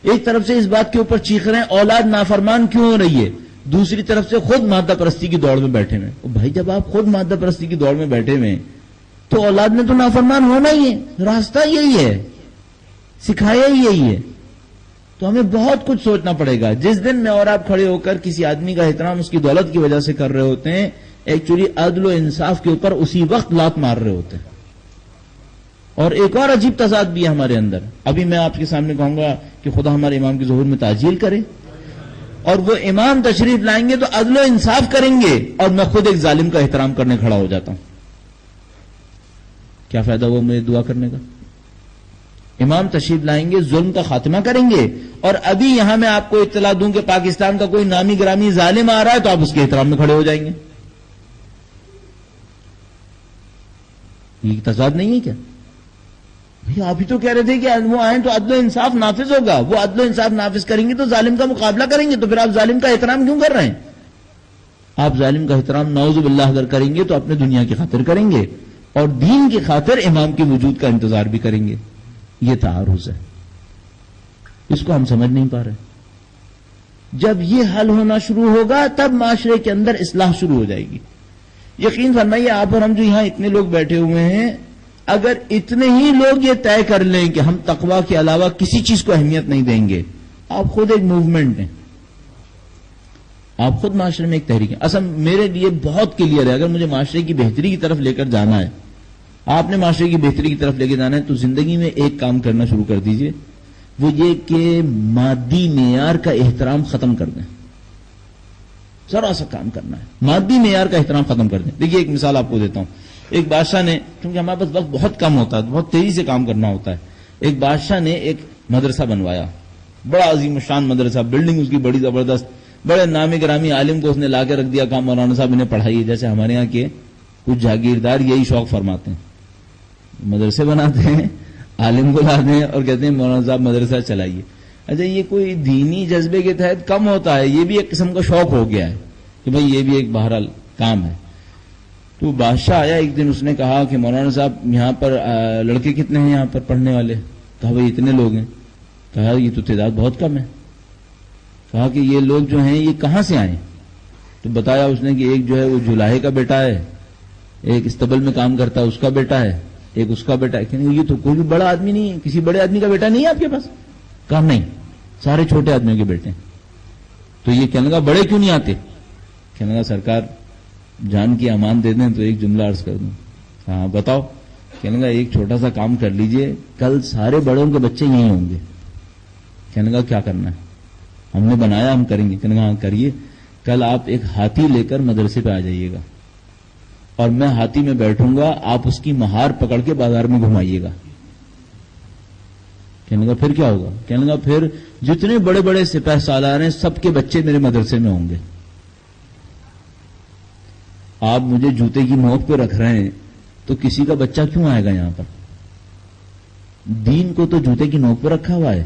ایک طرف سے اس بات کے اوپر چیخ رہے ہیں اولاد نافرمان کیوں ہو رہی ہے, دوسری طرف سے خود مادہ پرستی کی دوڑ میں بیٹھے ہوئے. بھائی جب آپ خود مادہ پرستی کی دوڑ میں بیٹھے ہوئے تو اولاد نے تو نافرمان ہونا ہی ہے. راستہ یہی ہے, سکھایا ہی یہی ہے. تو ہمیں بہت کچھ سوچنا پڑے گا. جس دن میں اور آپ کھڑے ہو کر کسی آدمی کا احترام اس کی دولت کی وجہ سے کر رہے ہوتے ہیں, ایکچولی عدل و انصاف کے اوپر اسی وقت لات مار رہے ہوتے ہیں. اور ایک اور عجیب تضاد بھی ہے ہمارے اندر. ابھی میں آپ کے سامنے کہوں گا کہ خدا ہمارے امام کے ظہور میں تعجیل کرے, اور وہ امام تشریف لائیں گے تو عدل و انصاف کریں گے, اور میں خود ایک ظالم کا احترام کرنے کھڑا ہو جاتا ہوں. کیا فائدہ ہوا مجھے دعا کرنے کا؟ امام تشریف لائیں گے, ظلم کا خاتمہ کریں گے, اور ابھی یہاں میں آپ کو اطلاع دوں کہ پاکستان کا کوئی نامی گرامی ظالم آ رہا ہے تو آپ اس کے احترام میں کھڑے ہو جائیں گے. یہ تضاد نہیں ہے کیا؟ آپ ہی تو کہہ رہے تھے کہ وہ آئیں تو عدل و انصاف نافذ ہوگا. وہ عدل و انصاف نافذ کریں گے تو ظالم کا مقابلہ کریں گے, تو پھر آپ ظالم کا احترام کیوں کر رہے ہیں؟ آپ ظالم کا احترام نعوذ باللہ اگر کریں گے تو اپنے دنیا کی خاطر کریں گے, اور دین کی خاطر امام کے وجود کا انتظار بھی کریں گے. یہ تعارض ہے, اس کو ہم سمجھ نہیں پا رہے. جب یہ حل ہونا شروع ہوگا تب معاشرے کے اندر اصلاح شروع ہو جائے گی. یقین فرمائیے آپ اور ہم جو یہاں اتنے لوگ بیٹھے ہوئے ہیں, اگر اتنے ہی لوگ یہ طے کر لیں کہ ہم تقویٰ کے علاوہ کسی چیز کو اہمیت نہیں دیں گے, آپ خود ایک موومنٹ ہیں, آپ خود معاشرے میں ایک تحریک ہے. اصل میرے لیے بہت کلیئر ہے, اگر مجھے معاشرے کی بہتری کی طرف لے کر جانا ہے, آپ نے معاشرے کی بہتری کی طرف لے کے جانا ہے, تو زندگی میں ایک کام کرنا شروع کر دیجئے, وہ یہ کہ مادی معیار کا احترام ختم کر دیں. ذرا سا کام کرنا ہے, مادی معیار کا احترام ختم کر دیں. دیکھیے ایک مثال آپ کو دیتا ہوں. ایک بادشاہ نے, کیونکہ ہمارے پاس وقت بہت کم ہوتا ہے, بہت تیزی سے کام کرنا ہوتا ہے, ایک بادشاہ نے ایک مدرسہ بنوایا, بڑا عظیم الشان مدرسہ, بلڈنگ اس کی بڑی زبردست, بڑے نامی گرامی عالم کو اس نے لا کے رکھ دیا, کہا مولانا صاحب انہیں پڑھائیے. جیسے ہمارے یہاں کے کچھ جاگیردار یہی شوق فرماتے ہیں, مدرسے بناتے ہیں, عالم کو لاتے ہیں اور کہتے ہیں مولانا صاحب مدرسہ چلائیے. اچھا یہ کوئی دینی جذبے کے تحت کم ہوتا ہے, یہ بھی ایک قسم کا شوق ہو گیا ہے کہ بھئی یہ بھی ایک بہرحال کام ہے. تو بادشاہ آیا ایک دن, اس نے کہا کہ مولانا صاحب یہاں پر لڑکے کتنے ہیں یہاں پر پڑھنے والے؟ کہا بھائی اتنے لوگ ہیں. کہا یہ تو تعداد بہت کم ہے. کہا کہ یہ لوگ جو ہیں یہ کہاں سے آئے؟ تو بتایا اس نے کہ ایک جو ہے وہ جولاہے کا بیٹا ہے, ایک استبل میں کام کرتا ہے اس کا بیٹا ہے, ایک اس کا بیٹا ہے. کہ یہ تو کوئی بھی بڑا آدمی نہیں ہے, کسی بڑے آدمی کا بیٹا نہیں ہے آپ کے پاس؟ کہا نہیں, سارے چھوٹے آدمیوں کے بیٹے ہیں. تو یہ کہنے لگا بڑے کیوں نہیں آتے؟ کہنے لگا سرکار جان کی امان دے دیں تو ایک جملہ عرض کر دوں. ہاں بتاؤ. کہنے لگا ایک چھوٹا سا کام کر لیجئے, کل سارے بڑوں کے بچے یہیں ہوں گے. کہنے لگا کیا کرنا ہے؟ ہم نے بنایا ہم کریں گے. کہنے لگا ہاں کریے. کل آپ ایک ہاتھی لے کر مدرسے پہ آ جائیے گا اور میں ہاتھی میں بیٹھوں گا, آپ اس کی مہار پکڑ کے بازار میں گھمائیے گا. کہنے لگا پھر کیا ہوگا؟ کہنے لگا پھر جتنے بڑے بڑے سپہ سالار ہیں سب کے بچے میرے مدرسے میں ہوں گے. آپ مجھے جوتے کی نوک پہ رکھ رہے ہیں تو کسی کا بچہ کیوں آئے گا یہاں پر؟ دین کو تو جوتے کی نوک پہ رکھا ہوا ہے.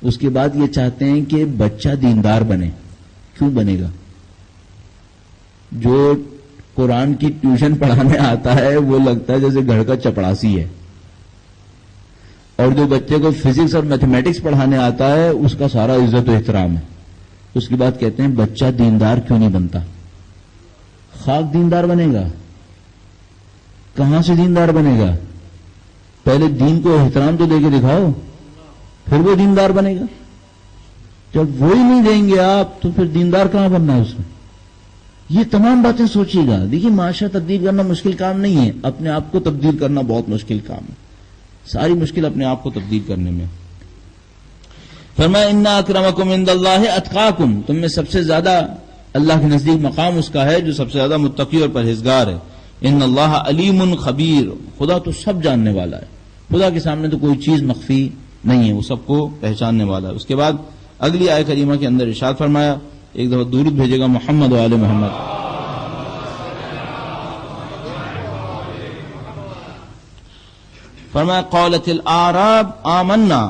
اس کے بعد یہ چاہتے ہیں کہ بچہ دیندار بنے. کیوں بنے گا؟ جو قرآن کی ٹیوشن پڑھانے آتا ہے وہ لگتا ہے جیسے گھر کا چپڑاسی ہے, اور جو بچے کو فزکس اور میتھمیٹکس پڑھانے آتا ہے اس کا سارا عزت و احترام ہے. اس کے بعد کہتے ہیں بچہ دیندار کیوں نہیں بنتا؟ خاک دیندار بنے گا؟ کہاں سے دیندار بنے گا؟ پہلے دین کو احترام تو دے کے دکھاؤ, پھر وہ دیندار بنے گا. جب وہی نہیں دیں گے آپ تو پھر دیندار کہاں بننا ہے اس میں؟ یہ تمام باتیں سوچیے گا. دیکھیے معاشرہ تبدیل کرنا مشکل کام نہیں ہے, اپنے آپ کو تبدیل کرنا بہت مشکل کام ہے. ساری مشکل اپنے آپ کو تبدیل کرنے میں. فرمایا ان اکرمکم عند اللہ اتقاکم, تم میں سب سے زیادہ اللہ کے نزدیک مقام اس کا ہے جو سب سے زیادہ متقی اور پرہیزگار ہے. ان اللہ علیم خبیر, خدا تو سب جاننے والا ہے. خدا کے سامنے تو کوئی چیز مخفی نہیں ہے, وہ سب کو پہچاننے والا ہے. اس کے بعد اگلی آیت کریمہ کے اندر ارشاد فرمایا, ایک دفعہ درود بھیجے گا محمد و آل محمد. فرمایا قالت الاعراب آمنا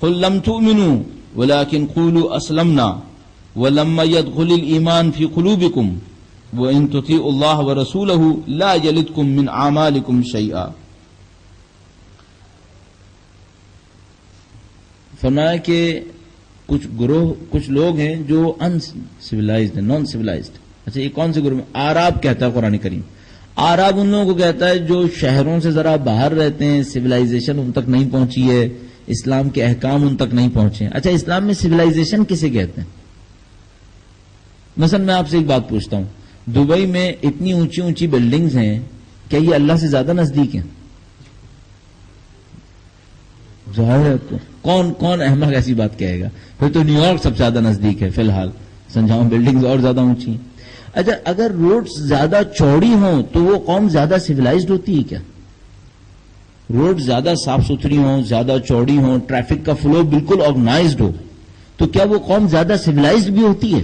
قل لم تؤمنوا ولكن قولوا اسلمنا ولما يدخل الايمان في قلوبكم وان تطيعوا الله ورسوله لا يلدكم من اعمالكم شيئا. فرمایا کہ کچھ گروہ, کچھ لوگ ہیں جو ان سویلائزڈ ہیں, نان سویلائزڈ. اچھا یہ کون سے گروہ میں؟ آراب کہتا ہے قرآن کریم. آراب ان لوگوں کو کہتا ہے جو شہروں سے ذرا باہر رہتے ہیں, سویلائزیشن ان تک نہیں پہنچی ہے, اسلام کے احکام ان تک نہیں پہنچے. اچھا اسلام میں سویلائزیشن کسے کہتے ہیں؟ مثلا میں آپ سے ایک بات پوچھتا ہوں, دبئی میں اتنی اونچی اونچی بلڈنگز ہیں, کیا یہ اللہ سے زیادہ نزدیک ہیں؟ ظاہر ہے. کون احمق ایسی بات کہے گا؟ پھر تو نیو یارک سب سے زیادہ نزدیک ہے فی الحال, سمجھاؤں بلڈنگز اور زیادہ اونچی ہیں. اچھا اگر روڈز زیادہ چوڑی ہوں تو وہ قوم زیادہ سویلائزڈ ہوتی ہے کیا؟ روڈ زیادہ صاف ستھری ہوں, زیادہ چوڑی ہوں, ٹریفک کا فلو بالکل آرگنائزڈ ہو, تو کیا وہ قوم زیادہ سویلائزڈ بھی ہوتی ہے؟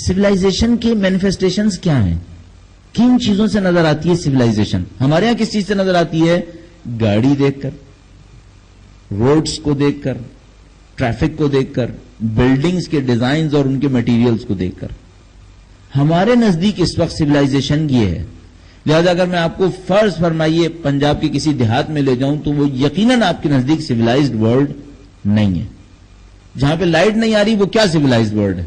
سویلائزیشن کے مینیفیسٹیشنز کیا ہیں؟ کن چیزوں سے نظر آتی ہے سویلائزیشن؟ ہمارے ہاں کس چیز سے نظر آتی ہے؟ گاڑی دیکھ کر, روڈز کو دیکھ کر, ٹریفک کو دیکھ کر, بلڈنگز کے ڈیزائنز اور ان کے مٹیریلز کو دیکھ کر. ہمارے نزدیک اس وقت سویلائزیشن یہ ہے. لہذا اگر میں آپ کو فرض فرمائیے پنجاب کے کسی دیہات میں لے جاؤں تو وہ یقیناً آپ کے نزدیک سویلائزڈ ورلڈ نہیں ہے. جہاں پہ لائٹ نہیں آ رہی وہ کیا سویلائزڈ ورلڈ ہے؟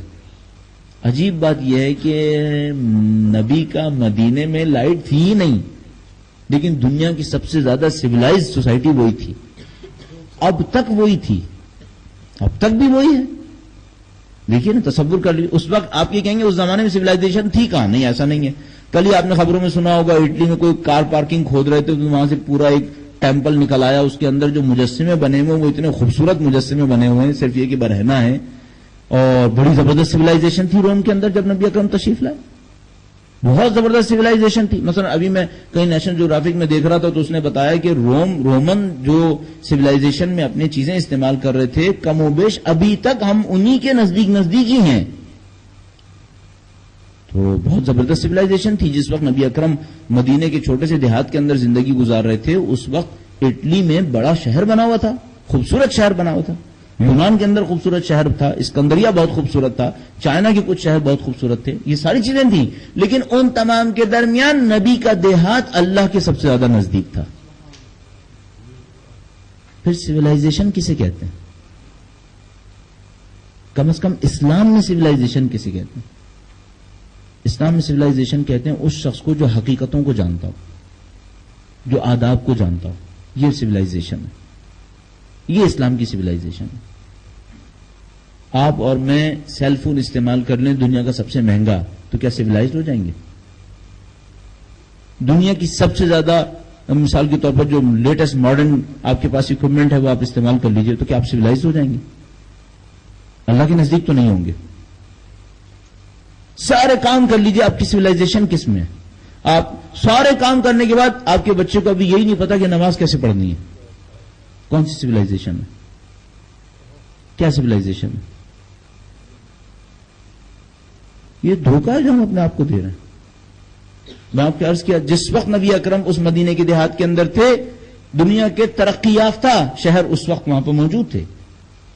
عجیب بات یہ ہے کہ نبی کا مدینے میں لائٹ تھی ہی نہیں, لیکن دنیا کی سب سے زیادہ سویلائزڈ سوسائٹی وہی تھی. اب تک وہی تھی, اب تک بھی وہی ہے. دیکھیے نا, تصور کر لیجیے. اس وقت آپ یہ کہیں گے اس زمانے میں سویلائزیشن تھی کہاں؟ نہیں, ایسا نہیں ہے. کل ہی آپ نے خبروں میں سنا ہوگا اٹلی میں کوئی کار پارکنگ کھود رہے تھے تو وہاں سے پورا ایک ٹیمپل نکل آیا, اس کے اندر جو مجسمے بنے ہوئے وہ اتنے خوبصورت مجسمے بنے ہوئے ہیں, صرف یہ کہ برہنا ہے. اور بڑی زبردست سویلائزیشن تھی روم کے اندر جب نبی اکرم تشریف لائے, بہت زبردست سویلائزیشن تھی. مثلا ابھی میں کہیں نیشنل جیوگرافک میں دیکھ رہا تھا تو اس نے بتایا کہ رومن جو سویلائزیشن میں اپنی چیزیں استعمال کر رہے تھے, کم و بیش ابھی تک ہم انہی کے نزدیک ہی ہیں. تو بہت زبردست سویلائزیشن تھی. جس وقت نبی اکرم مدینے کے چھوٹے سے دیہات کے اندر زندگی گزار رہے تھے اس وقت اٹلی میں بڑا شہر بنا ہوا تھا, خوبصورت شہر بنا ہوا تھا. یونان کے اندر خوبصورت شہر تھا، اسکندریہ بہت خوبصورت تھا، چائنا کے کچھ شہر بہت خوبصورت تھے، یہ ساری چیزیں تھیں، لیکن ان تمام کے درمیان نبی کا دیہات اللہ کے سب سے زیادہ نزدیک تھا۔ پھر سویلائزیشن کسے کہتے ہیں؟ کم از کم اسلام میں سویلائزیشن کسے کہتے ہیں؟ اسلام میں سویلائزیشن کہتے ہیں اس شخص کو جو حقیقتوں کو جانتا ہو، جو آداب کو جانتا ہو، یہ سویلائزیشن ہے، یہ اسلام کی سویلائزیشن ہے۔ آپ اور میں سیل فون استعمال کر لیں دنیا کا سب سے مہنگا، تو کیا سویلائزڈ ہو جائیں گے؟ دنیا کی سب سے زیادہ مثال کے طور پر جو لیٹسٹ ماڈرن آپ کے پاس اکوپمنٹ ہے وہ آپ استعمال کر لیجئے، تو کیا آپ سویلائزڈ ہو جائیں گے؟ اللہ کے نزدیک تو نہیں ہوں گے۔ سارے کام کر لیجئے، آپ کی سویلائزیشن کس میں ہے؟ آپ سارے کام کرنے کے بعد آپ کے بچے کو ابھی یہی نہیں پتا کہ نماز کیسے پڑھنی ہے۔ کون سی سویلائزیشن ہے؟ کیا سویلائزیشن ہے؟ یہ دھوکہ ہے جو ہم اپنے آپ کو دے رہے ہیں۔ میں آپ کو عرض کیا، جس وقت نبی اکرم اس مدینے کے دیہات کے اندر تھے، دنیا کے ترقی یافتہ شہر اس وقت وہاں پر موجود تھے۔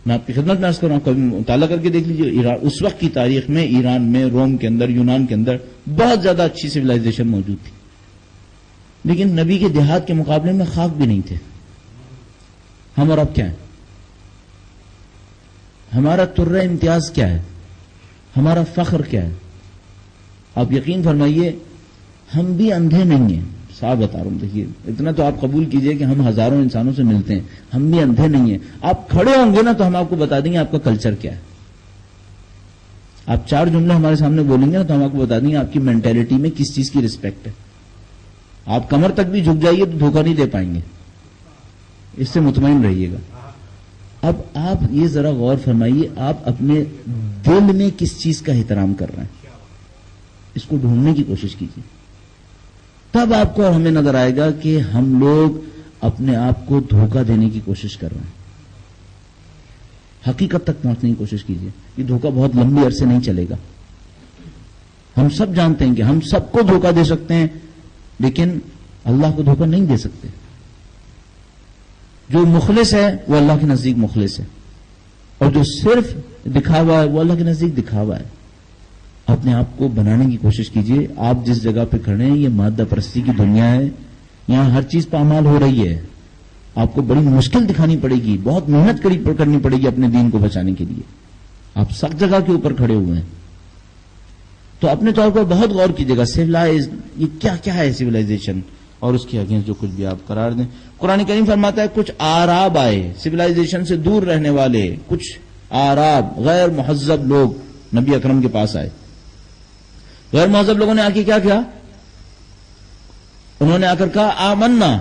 میں آپ کی خدمت میں عرض کر رہا ہوں، کبھی مطالعہ کر کے دیکھ لیجیے، اس وقت کی تاریخ میں ایران میں، روم کے اندر، یونان کے اندر بہت زیادہ اچھی سویلائزیشن موجود تھی، لیکن نبی کے دیہات کے مقابلے میں خاک بھی نہیں تھے۔ ہم اور اب کیا ہے؟ ہمارا ترہ امتیاز کیا ہے؟ ہمارا فخر کیا ہے؟ آپ یقین فرمائیے ہم بھی اندھے نہیں ہیں، صاحب بتا رہا ہوں، دیکھیے اتنا تو آپ قبول کیجئے کہ ہم ہزاروں انسانوں سے ملتے ہیں، ہم بھی اندھے نہیں ہیں۔ آپ کھڑے ہوں گے نا تو ہم آپ کو بتا دیں گے آپ کا کلچر کیا ہے۔ آپ 4 جملے ہمارے سامنے بولیں گے نا تو ہم آپ کو بتا دیں گے آپ کی مینٹیلٹی میں کس چیز کی رسپیکٹ ہے۔ آپ کمر تک بھی جھک جائیے تو دھوکہ نہیں دے پائیں گے، اس سے مطمئن رہیے گا۔ اب آپ یہ ذرا غور فرمائیے، آپ اپنے دل میں کس چیز کا احترام کر رہے ہیں، اس کو ڈھونڈنے کی کوشش کیجیے، تب آپ کو اور ہمیں نظر آئے گا کہ ہم لوگ اپنے آپ کو دھوکہ دینے کی کوشش کر رہے ہیں۔ حقیقت تک پہنچنے کی کوشش کیجیے، یہ دھوکہ بہت لمبی عرصے نہیں چلے گا۔ ہم سب جانتے ہیں کہ ہم سب کو دھوکہ دے سکتے ہیں، لیکن اللہ کو دھوکہ نہیں دے سکتے۔ جو مخلص ہے وہ اللہ کے نزدیک مخلص ہے، اور جو صرف دکھاوا ہے وہ اللہ کے نزدیک دکھاوا ہے۔ اپنے آپ کو بنانے کی کوشش کیجیے۔ آپ جس جگہ پہ کھڑے ہیں یہ مادہ پرستی کی دنیا ہے، یہاں ہر چیز پامال ہو رہی ہے۔ آپ کو بڑی مشکل دکھانی پڑے گی، بہت محنت کرنی پڑے گی اپنے دین کو بچانے کے لیے۔ آپ سخت جگہ کے اوپر کھڑے ہوئے ہیں، تو اپنے طور پر بہت غور کیجیے گا، سویلائز یہ کیا کیا ہے سویلائزیشن، اور اس کے اگینسٹ جو کچھ بھی آپ قرار دیں۔ قرآن کریم فرماتا ہے کچھ آراب آئے، سویلائزیشن سے دور رہنے والے کچھ آراب غیر مہذب لوگ نبی اکرم کے پاس آئے۔ غیر مہذب لوگوں نے آ کے کیا کیا؟ انہوں نے آ کر کہا آمنا،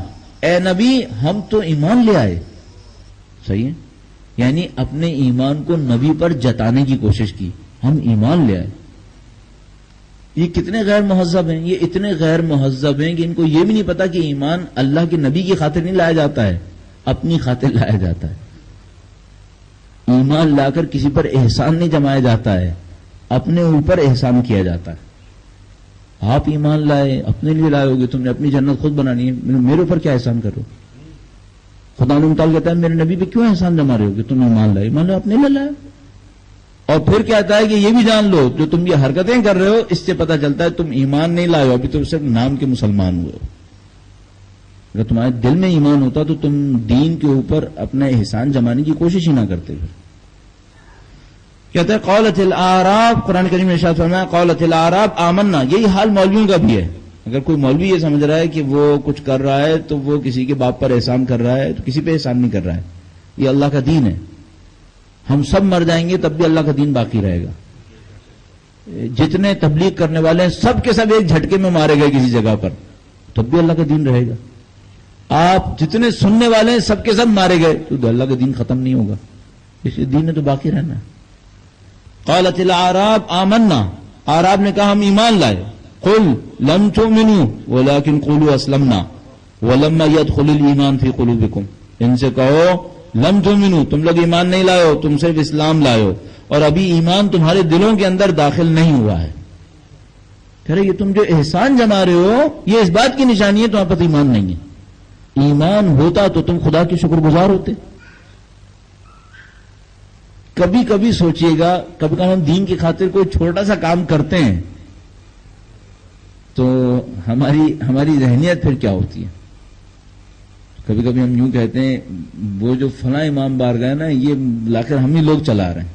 اے نبی ہم تو ایمان لے آئے۔ صحیح ہے، یعنی اپنے ایمان کو نبی پر جتانے کی کوشش کی، ہم ایمان لے آئے۔ یہ کتنے غیر مہذب ہیں، یہ اتنے غیر مہذب ہیں کہ ان کو یہ بھی نہیں پتا کہ ایمان اللہ کے نبی کی خاطر نہیں لایا جاتا ہے، اپنی خاطر لایا جاتا ہے۔ ایمان لا کر کسی پر احسان نہیں جمایا جاتا ہے، اپنے اوپر احسان کیا جاتا ہے۔ آپ ایمان لائے، اپنے لیے لائے ہوگے، تم نے اپنی جنت خود بنانی ہے، میرے اوپر کیا احسان کرو؟ خدا نے مطالعہ کہتا ہے میرے نبی پہ کیوں احسان جما رہے ہو کہ تم ایمان لائے؟ ایمان لائے اپنے لیے لائے، اور پھر کہتا ہے کہ یہ بھی جان لو جو تم یہ حرکتیں کر رہے ہو اس سے پتہ چلتا ہے تم ایمان نہیں لائے ہو، ابھی تم صرف نام کے مسلمان ہوئے ہو۔ اگر تمہارے دل میں ایمان ہوتا تو تم دین کے اوپر اپنا احسان جمانے کی کوشش ہی نہ کرتے۔ پھر کہتا ہے قالت الاعراب، قرآن کریم نے ارشاد فرمایا قالت الاعراب آمنا، یہی حال مولویوں کا بھی ہے۔ اگر کوئی مولوی یہ سمجھ رہا ہے کہ وہ کچھ کر رہا ہے تو وہ کسی کے باپ پر احسان کر رہا ہے، تو کسی پہ احسان نہیں کر رہا ہے، یہ اللہ کا دین ہے۔ ہم سب مر جائیں گے تب بھی اللہ کا دین باقی رہے گا۔ جتنے تبلیغ کرنے والے ہیں سب کے سب ایک جھٹکے میں مارے گئے کسی جگہ پر، تب بھی اللہ کا دین رہے گا۔ آپ جتنے سننے والے ہیں سب کے سب مارے گئے تو اللہ کا دین ختم نہیں ہوگا، اس دین نے تو باقی رہنا ہے۔ قالت الاعراب آمنا، اعراب نے کہا ہم ایمان لائے۔ قل لم تؤمنوا ولكن قولوا اسلمنا ولما يدخل الايمان في قلوبكم، ان سے کہو لم تؤمنوا، تم لوگ ایمان نہیں لائے ہو، تم صرف اسلام لائے ہو، اور ابھی ایمان تمہارے دلوں کے اندر داخل نہیں ہوا ہے۔ کہہ رہے یہ تم جو احسان جما رہے ہو یہ اس بات کی نشانی ہے تمہارے پاس ایمان نہیں ہے۔ ایمان ہوتا تو تم خدا کے شکر گزار ہوتے۔ کبھی کبھی سوچئے گا، کبھی کبھی ہم دین کی خاطر کوئی چھوٹا سا کام کرتے ہیں تو ہماری ذہنیت پھر کیا ہوتی ہے. کبھی کبھی ہم یوں کہتے ہیں وہ جو فلاں امام بارگاہ نا یہ لا کر ہم ہی لوگ چلا رہے ہیں.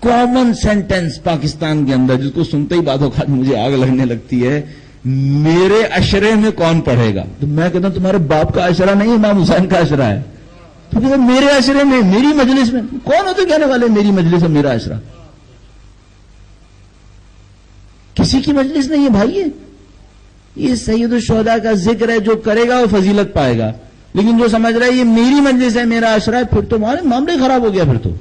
کامن سینٹینس پاکستان کے اندر جس کو سنتے ہی بعض اوقات مجھے آگ لگنے لگتی ہے، میرے اشرے میں کون پڑھے گا؟ تو میں کہتا ہوں تمہارے باپ کا اشرہ نہیں، امام حسین کا اشرہ ہے. تو کہتے میرے اشرے میں، میری مجلس میں. کون ہوتے کہنے والے میری مجلس ہے میرا اشرہ؟ کسی کی مجلس نہیں ہے بھائی. یہ سید الشہداء کا ذکر ہے، جو کرے گا وہ فضیلت پائے گا. لیکن جو سمجھ رہا ہے یہ میری مجلس ہے، میرا اشرہ ہے، پھر تو معاملے خراب ہو گیا. پھر تو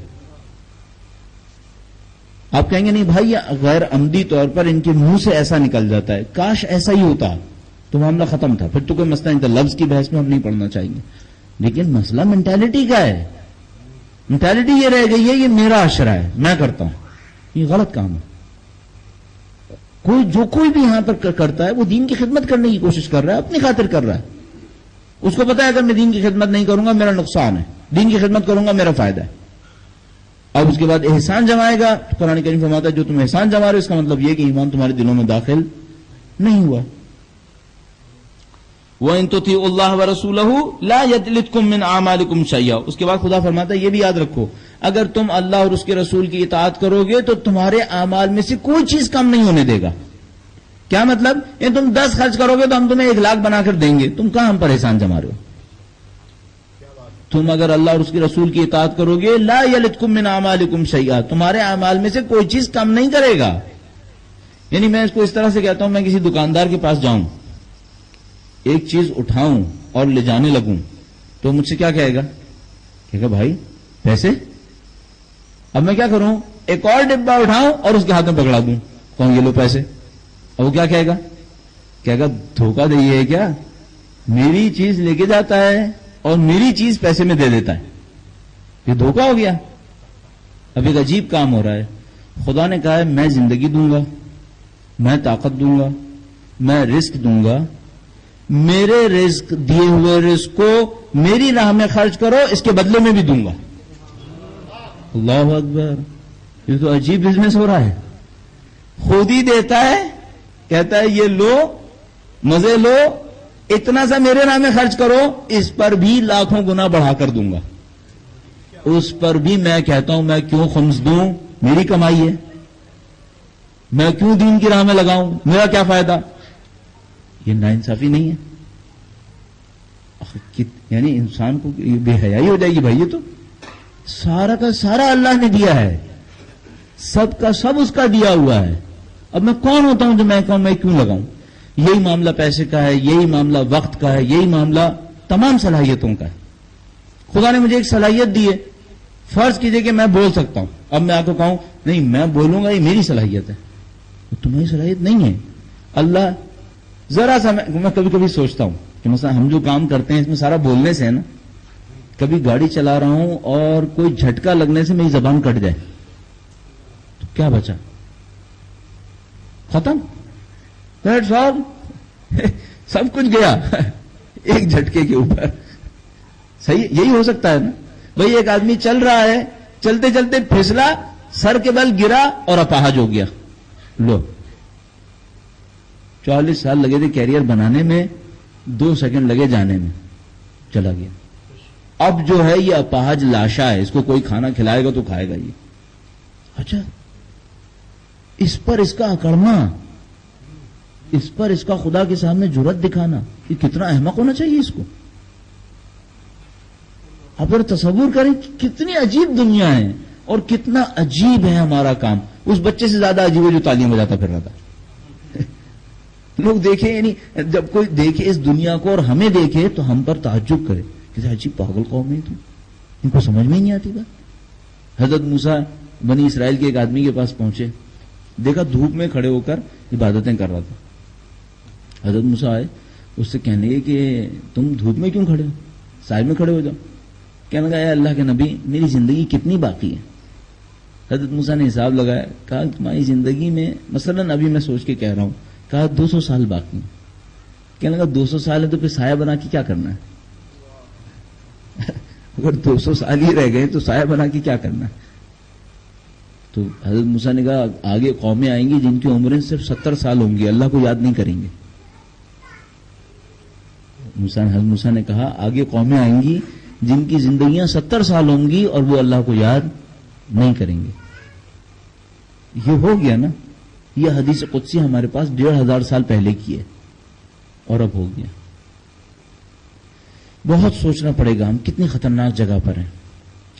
آپ کہیں گے نہیں بھائی یہ غیر عمدی طور پر ان کے منہ سے ایسا نکل جاتا ہے، کاش ایسا ہی ہوتا تو معاملہ ختم تھا، پھر تو کوئی مسئلہ نہیں تھا. لفظ کی بحث میں ہم نہیں پڑھنا چاہیے. لیکن مسئلہ مینٹالٹی کا ہے. مینٹالٹی یہ رہ گئی ہے یہ میرا اشرہ ہے، میں کرتا ہوں. یہ غلط کام ہے. کوئی بھی یہاں پر کرتا ہے وہ دین کی خدمت کرنے کی کوشش کر رہا ہے، اپنی خاطر کر رہا ہے. اس کو پتا ہے اگر میں دین کی خدمت نہیں کروں گا میرا نقصان ہے، دین کی خدمت کروں گا میرا فائدہ ہے. اب اس کے بعد احسان جمائے گا تو قرآن کریم فرماتا ہے جو تم احسان جما رہے ہو اس کا مطلب یہ کہ ایمان تمہارے دلوں میں داخل نہیں ہوا. وَإِن تُطِيعُوا اللَّهَ وَرَسُولَهُ لَا يَلِتْكُم مِّنْ أَعْمَالِكُمْ شَيْئًا. اس کے بعد خدا فرماتا ہے یہ بھی یاد رکھو اگر تم اللہ اور اس کے رسول کی اطاعت کرو گے تو تمہارے اعمال میں سے کوئی چیز کم نہیں ہونے دے گا. کیا مطلب؟ یہ تم 10 خرچ کرو گے تو ہم تمہیں 1 لاکھ بنا کر دیں گے. تم کہاں ہم پر احسان جما رہے ہو؟ تم اگر اللہ اور اس کے رسول کی اطاعت کرو گے لا یلتکم من اعمالکم شیئا، تمہارے اعمال میں سے کوئی چیز کم نہیں کرے گا. یعنی میں اس کو اس طرح سے کہتا ہوں، میں کسی دکاندار کے پاس جاؤں، ایک چیز اٹھاؤں اور لے جانے لگوں تو مجھ سے کیا کہے گا؟ کہے گا بھائی پیسے. اب میں کیا کروں؟ ایک اور ڈبہ اٹھاؤں اور اس کے ہاتھ میں پکڑا دوں، کہوں یہ لو پیسے. اب وہ کیا کہے گا؟ کہے گا دھوکہ دے ہے کیا؟ میری چیز لے کے جاتا ہے اور میری چیز پیسے میں دے دیتا ہے، یہ دھوکہ ہو گیا. اب ایک عجیب کام ہو رہا ہے. خدا نے کہا ہے میں زندگی دوں گا، میں طاقت دوں گا، میں رزق دوں گا. میرے رزق دیے ہوئے رزق کو میری راہ میں خرچ کرو، اس کے بدلے میں بھی دوں گا. اللہ اکبر، یہ تو عجیب بزنس ہو رہا ہے. خود ہی دیتا ہے، کہتا ہے یہ لو، مزے لو، اتنا سا میرے راہ میں خرچ کرو، اس پر بھی لاکھوں گنا بڑھا کر دوں گا. اس پر بھی میں کہتا ہوں میں کیوں خمس دوں؟ میری کمائی ہے، میں کیوں دین کی راہ میں لگاؤں؟ میرا کیا فائدہ؟ یہ ناانصافی نہیں ہے؟ یعنی انسان کو بے حیائی ہو جائے گی. بھائی یہ تو سارا کا سارا اللہ نے دیا ہے، سب کا سب اس کا دیا ہوا ہے. اب میں کون ہوتا ہوں جو میں کہوں میں کیوں لگاؤں؟ یہی معاملہ پیسے کا ہے، یہی معاملہ وقت کا ہے، یہی معاملہ تمام صلاحیتوں کا ہے. خدا نے مجھے ایک صلاحیت دی ہے. فرض کیجئے کہ میں بول سکتا ہوں، اب میں آپ کو کہوں نہیں میں بولوں گا یہ میری صلاحیت ہے، تمہاری صلاحیت نہیں ہے. اللہ ذرا سا میں کبھی کبھی سوچتا ہوں کہ مثلا ہم جو کام کرتے ہیں اس میں سارا بولنے سے ہے نا. کبھی گاڑی چلا رہا ہوں اور کوئی جھٹکا لگنے سے میری زبان کٹ جائے تو کیا بچا؟ ختم، سب کچھ گیا ایک جھٹکے کے اوپر. صحیح یہی ہو سکتا ہے نا. بھئی ایک آدمی چل رہا ہے، چلتے چلتے پھسلا، سر کے بل گرا اور اپاہج ہو گیا. لو 40 سال لگے تھے کیریئر بنانے میں، 2 سیکنڈ لگے جانے میں، چلا گیا. اب جو ہے یہ اپاہج لاشا ہے، اس کو کوئی کھانا کھلائے گا تو کھائے گا. یہ اچھا اس پر اس کا اکڑنا، اس پر اس کا خدا کے سامنے جرأت دکھانا، یہ کتنا احمق ہونا چاہیے اس کو. آپ اگر تصور کریں کتنی عجیب دنیا ہے اور کتنا عجیب ہے ہمارا کام. اس بچے سے زیادہ عجیب ہے جو تعلیم بجاتا پھر رہا تھا. لوگ دیکھیں، یعنی جب کوئی دیکھے اس دنیا کو اور ہمیں دیکھے تو ہم پر تعجب کرے کہ عجیب پاگل قوم ہے تم، ان کو سمجھ میں ہی نہیں آتی بات. حضرت موسیٰ بنی اسرائیل کے ایک آدمی کے پاس پہنچے، دیکھا دھوپ میں کھڑے ہو کر عبادتیں کر رہا تھا. حضرت موسیٰ آئے، اس سے کہنے لگے کہ تم دھوپ میں کیوں کھڑے ہو، سائے میں کھڑے ہو جاؤ. کہنے لگا اے اللہ کے نبی میری زندگی کتنی باقی ہے. حضرت موسیٰ نے حساب لگایا، کہا تمہاری زندگی میں مثلا ابھی میں سوچ کے کہہ رہا ہوں، کہا 200 سال باقی ہیں. کہنے لگا 200 سال ہے تو پھر سایہ بنا کے کیا کرنا ہے؟ اگر 200 سال ہی رہ گئے تو سایہ بنا کے کیا کرنا؟ تو حضرت موسیٰ نے کہا آگے قومیں آئیں گی جن کی عمریں صرف 70 سال ہوں گی، اللہ کو یاد نہیں کریں گے. حضرت موسیٰ نے کہا آگے قومیں آئیں گی جن کی زندگیاں 70 سال ہوں گی اور وہ اللہ کو یاد نہیں کریں گے. یہ ہو گیا نا. یہ حدیث قدسی ہمارے پاس 1500 سال پہلے کی ہے اور اب ہو گیا. بہت سوچنا پڑے گا ہم کتنی خطرناک جگہ پر ہیں،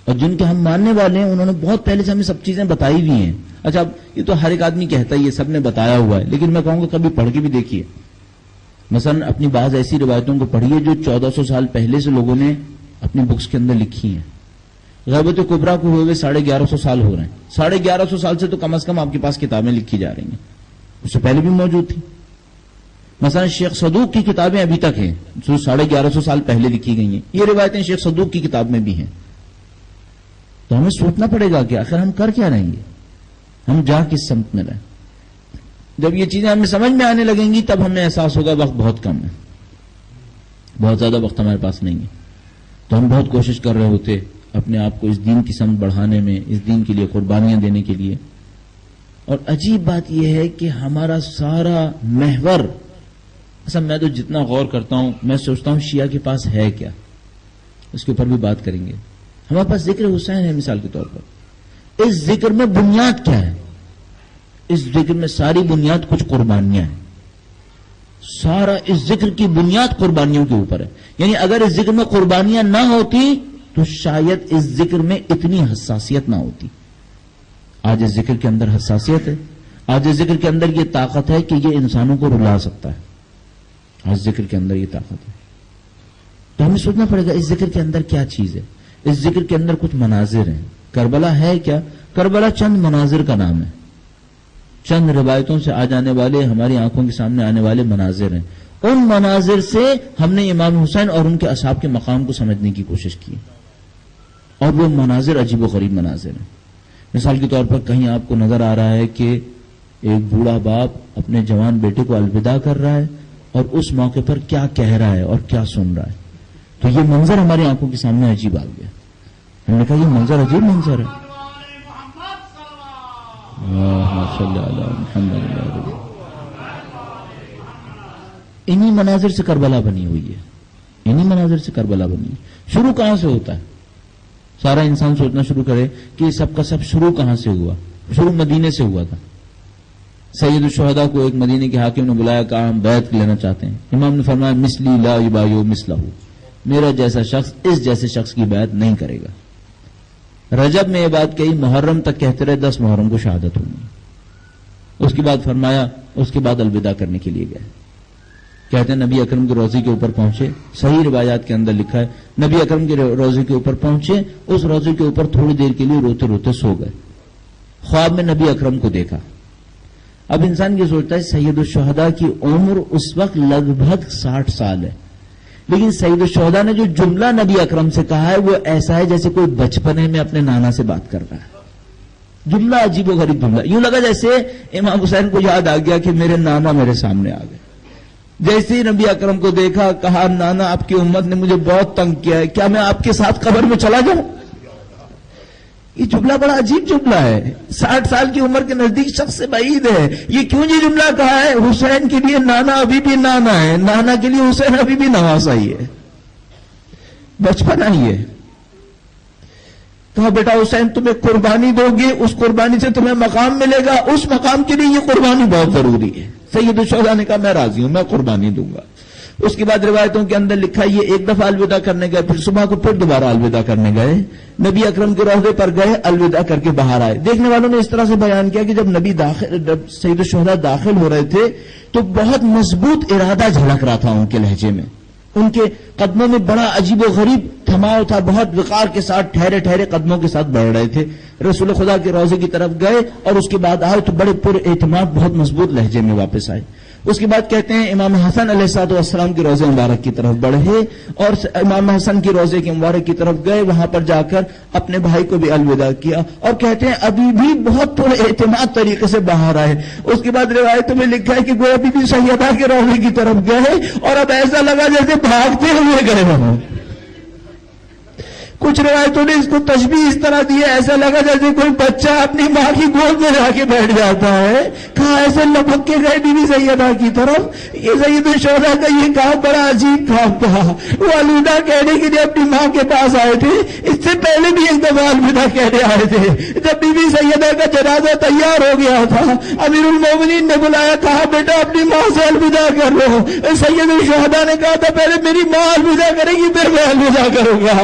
اور جن کے ہم ماننے والے ہیں انہوں نے بہت پہلے سے ہمیں سب چیزیں بتائی بھی ہیں. اچھا اب یہ تو ہر ایک آدمی کہتا ہے یہ سب نے بتایا ہوا ہے، لیکن میں کہوں گا کبھی پڑھ کے بھی دیکھیے. مثلا اپنی بعض ایسی روایتوں کو پڑھیے جو 1400 سال پہلے سے لوگوں نے اپنی بکس کے اندر لکھی ہیں. غیبت کبریٰ کو ہوئے 1150 سال ہو رہے ہیں. 1150 سال سے تو کم از کم آپ کے پاس کتابیں لکھی جا رہی ہیں، اس سے پہلے بھی موجود تھی. مثلا شیخ صدوق کی کتابیں ابھی تک ہیں جو 1150 سال پہلے لکھی گئی ہیں. یہ روایتیں شیخ صدوق کی کتاب میں بھی ہیں. تو ہمیں سوچنا پڑے گا کہ آخر ہم کر کیا رہیں گے، ہم جا کس سمت میں رہیں. جب یہ چیزیں ہمیں سمجھ میں آنے لگیں گی تب ہمیں احساس ہوگا وقت بہت کم ہے، بہت زیادہ وقت ہمارے پاس نہیں ہے. تو ہم بہت کوشش کر رہے ہوتے اپنے آپ کو اس دین کی سمت بڑھانے میں، اس دین کے لیے قربانیاں دینے کے لیے. اور عجیب بات یہ ہے کہ ہمارا سارا محور، اصل میں تو جتنا غور کرتا ہوں میں سوچتا ہوں شیعہ کے پاس ہے کیا، اس کے اوپر بھی بات کریں گے. ہمارے پاس ذکر حسین ہے مثال کے طور پر. اس ذکر میں بنیاد کیا ہے؟ اس ذکر میں ساری بنیاد کچھ قربانیاں ہیں. سارا اس ذکر کی بنیاد قربانیوں کے اوپر ہے. یعنی اگر اس ذکر میں قربانیاں نہ ہوتی تو شاید اس ذکر میں اتنی حساسیت نہ ہوتی. آج اس ذکر کے اندر حساسیت ہے، آج اس ذکر کے اندر یہ طاقت ہے کہ یہ انسانوں کو رلا سکتا ہے. آج ذکر کے اندر یہ طاقت ہے. تو ہمیں سوچنا پڑے گا اس ذکر کے اندر کیا چیز ہے. اس ذکر کے اندر کچھ مناظر ہیں. کربلا ہے کیا؟ کربلا چند مناظر کا نام ہے، چند روایتوں سے آ جانے والے، ہماری آنکھوں کے سامنے آنے والے مناظر ہیں. ان مناظر سے ہم نے امام حسین اور ان کے اصحاب کے مقام کو سمجھنے کی کوشش کی، اور وہ مناظر عجیب و غریب مناظر ہیں. مثال کے طور پر کہیں آپ کو نظر آ رہا ہے کہ ایک بوڑھا باپ اپنے جوان بیٹے کو الوداع کر رہا ہے اور اس موقع پر کیا کہہ رہا ہے اور کیا سن رہا ہے. تو یہ منظر ہماری آنکھوں کے سامنے عجیب آ گیا. ہم نے کہا یہ منظر عجیب منظر ہے. انہی مناظر سے کربلا بنی ہوئی ہے، انہی مناظر سے کربلا بنی ہے. شروع کہاں سے ہوتا ہے؟ سارا انسان سوچنا شروع کرے کہ سب کا سب شروع کہاں سے ہوا. شروع مدینے سے ہوا تھا. سید الشہداء کو ایک مدینے کے حاکم نے بلایا، کہا ہم بیعت لینا چاہتے ہیں. امام نے فرمایا مثلی لا یبایع مثلہ، میرا جیسا شخص اس جیسے شخص کی بیعت نہیں کرے گا. رجب میں یہ بات کہی، محرم تک کہتے رہے، 10 محرم کو شہادت ہوگی. اس کے بعد فرمایا، اس کے بعد الوداع کرنے کے لیے گئے. کہتے ہیں نبی اکرم کے روضے کے اوپر پہنچے. صحیح روایات کے اندر لکھا ہے نبی اکرم کے روضے کے اوپر پہنچے، اس روضے کے اوپر تھوڑی دیر کے لیے روتے روتے سو گئے. خواب میں نبی اکرم کو دیکھا. اب انسان یہ سوچتا ہے سید الشہداء کی عمر اس وقت لگ بھگ 60 سال ہے، لیکن سید الشہداء نے جو جملہ نبی اکرم سے کہا ہے وہ ایسا ہے جیسے کوئی بچپنے میں اپنے نانا سے بات کر رہا ہے. جملہ عجیب و غریب جملہ. یوں لگا جیسے امام حسین کو یاد آ گیا کہ میرے نانا میرے سامنے آ گئے. جیسے ہی نبی اکرم کو دیکھا کہا نانا آپ کی امت نے مجھے بہت تنگ کیا ہے، کیا میں آپ کے ساتھ قبر میں چلا جاؤں؟ یہ جملہ بڑا عجیب جملہ ہے. 60 سال کی عمر کے نزدیک شخص سے بعید ہے. یہ کیوں یہ جملہ کہا ہے؟ حسین کے لیے نانا ابھی بھی نانا ہے، نانا کے لیے حسین ابھی بھی نواسا ہی ہے، بچپنا ہی ہے. کہا بیٹا حسین تمہیں قربانی دو گے، اس قربانی سے تمہیں مقام ملے گا، اس مقام کے لیے یہ قربانی بہت ضروری ہے. سید الشہداء نے کہا میں راضی ہوں، میں قربانی دوں گا. اس کے بعد روایتوں کے اندر لکھا یہ ایک دفعہ الوداع کرنے گئے، پھر صبح کو پھر دوبارہ الوداع کرنے گئے. نبی اکرم کے روضے پر گئے، الوداع کر کے باہر آئے. دیکھنے والوں نے اس طرح سے بیان کیا کہ جب سید الشہداء داخل ہو رہے تھے تو بہت مضبوط ارادہ جھلک رہا تھا ان کے لہجے میں. ان کے قدموں میں بڑا عجیب و غریب تھماؤ تھا، بہت وقار کے ساتھ ٹھہرے ٹھہرے قدموں کے ساتھ بڑھ رہے تھے. رسول خدا کے روضے کی طرف گئے اور اس کے بعد آئے تو بڑے پر اعتماد بہت مضبوط لہجے میں واپس آئے. اس کے بعد کہتے ہیں امام حسن علیہ السلام کے روضے مبارک کی طرف بڑھے اور امام حسن کی روضے کے مبارک کی طرف گئے. وہاں پر جا کر اپنے بھائی کو بھی الوداع کیا اور کہتے ہیں ابھی بھی بہت پر اعتماد طریقے سے باہر آئے. اس کے بعد روایتوں میں لکھا ہے کہ وہ ابھی بھی سیدہ کے روضے کی طرف گئے اور اب ایسا لگا جیسے بھاگتے ہوئے گئے. وہاں کچھ روایتوں نے اس کو تشبیہ اس طرح دی ہے، ایسا لگا جیسے کوئی بچہ اپنی ماں کی گود میں جا کے بیٹھ جاتا ہے. کہا ایسے لپک کے گئے بی بی سیدہ کی طرف. یہ سید الشہداء کا یہ کام بڑا عجیب کام تھا. وہ الوداع کہنے کے لیے اپنی ماں کے پاس آئے تھے. اس سے پہلے بھی ایک دفعہ الوداع کہنے آئے تھے. جب بی بی سیدہ کا جنازہ تیار ہو گیا تھا، امیر المومنین نے بلایا، کہا بیٹا اپنی ماں سے الوداع کر لو. سید الشہداء نے کہا تھا پہلے میری ماں الوداع کرے گی پھر میں الوداع کروں گا.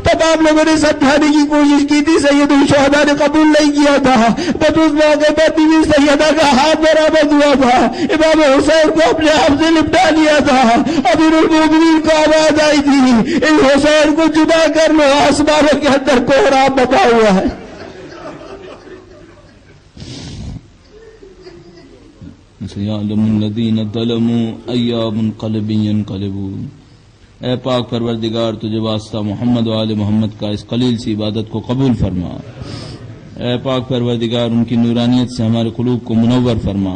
تمام لوگوں نے سمجھانے کی کوشش کی تھی، سید الشہداء نے قبول نہیں کیا تھا. بس اس موقع پر بی بی سیدہ کا ہاتھ برآمد ہوا تھا، امام حسین کو اپنے آپ سے لپٹا لیا تھا. امیر المومنین کو آواز آئی تھی اس حسین کو جدا کر لو، آسمانوں کے اندر کوہرام بتا ہوا ہے. سيعلم الذين ظلموا أي منقلب ينقلبون. اے پاک پروردگار تجھے واسطہ محمد و آل محمد کا اس قلیل سی عبادت کو قبول فرما. اے پاک پروردگار ان کی نورانیت سے ہمارے قلوب کو منور فرما.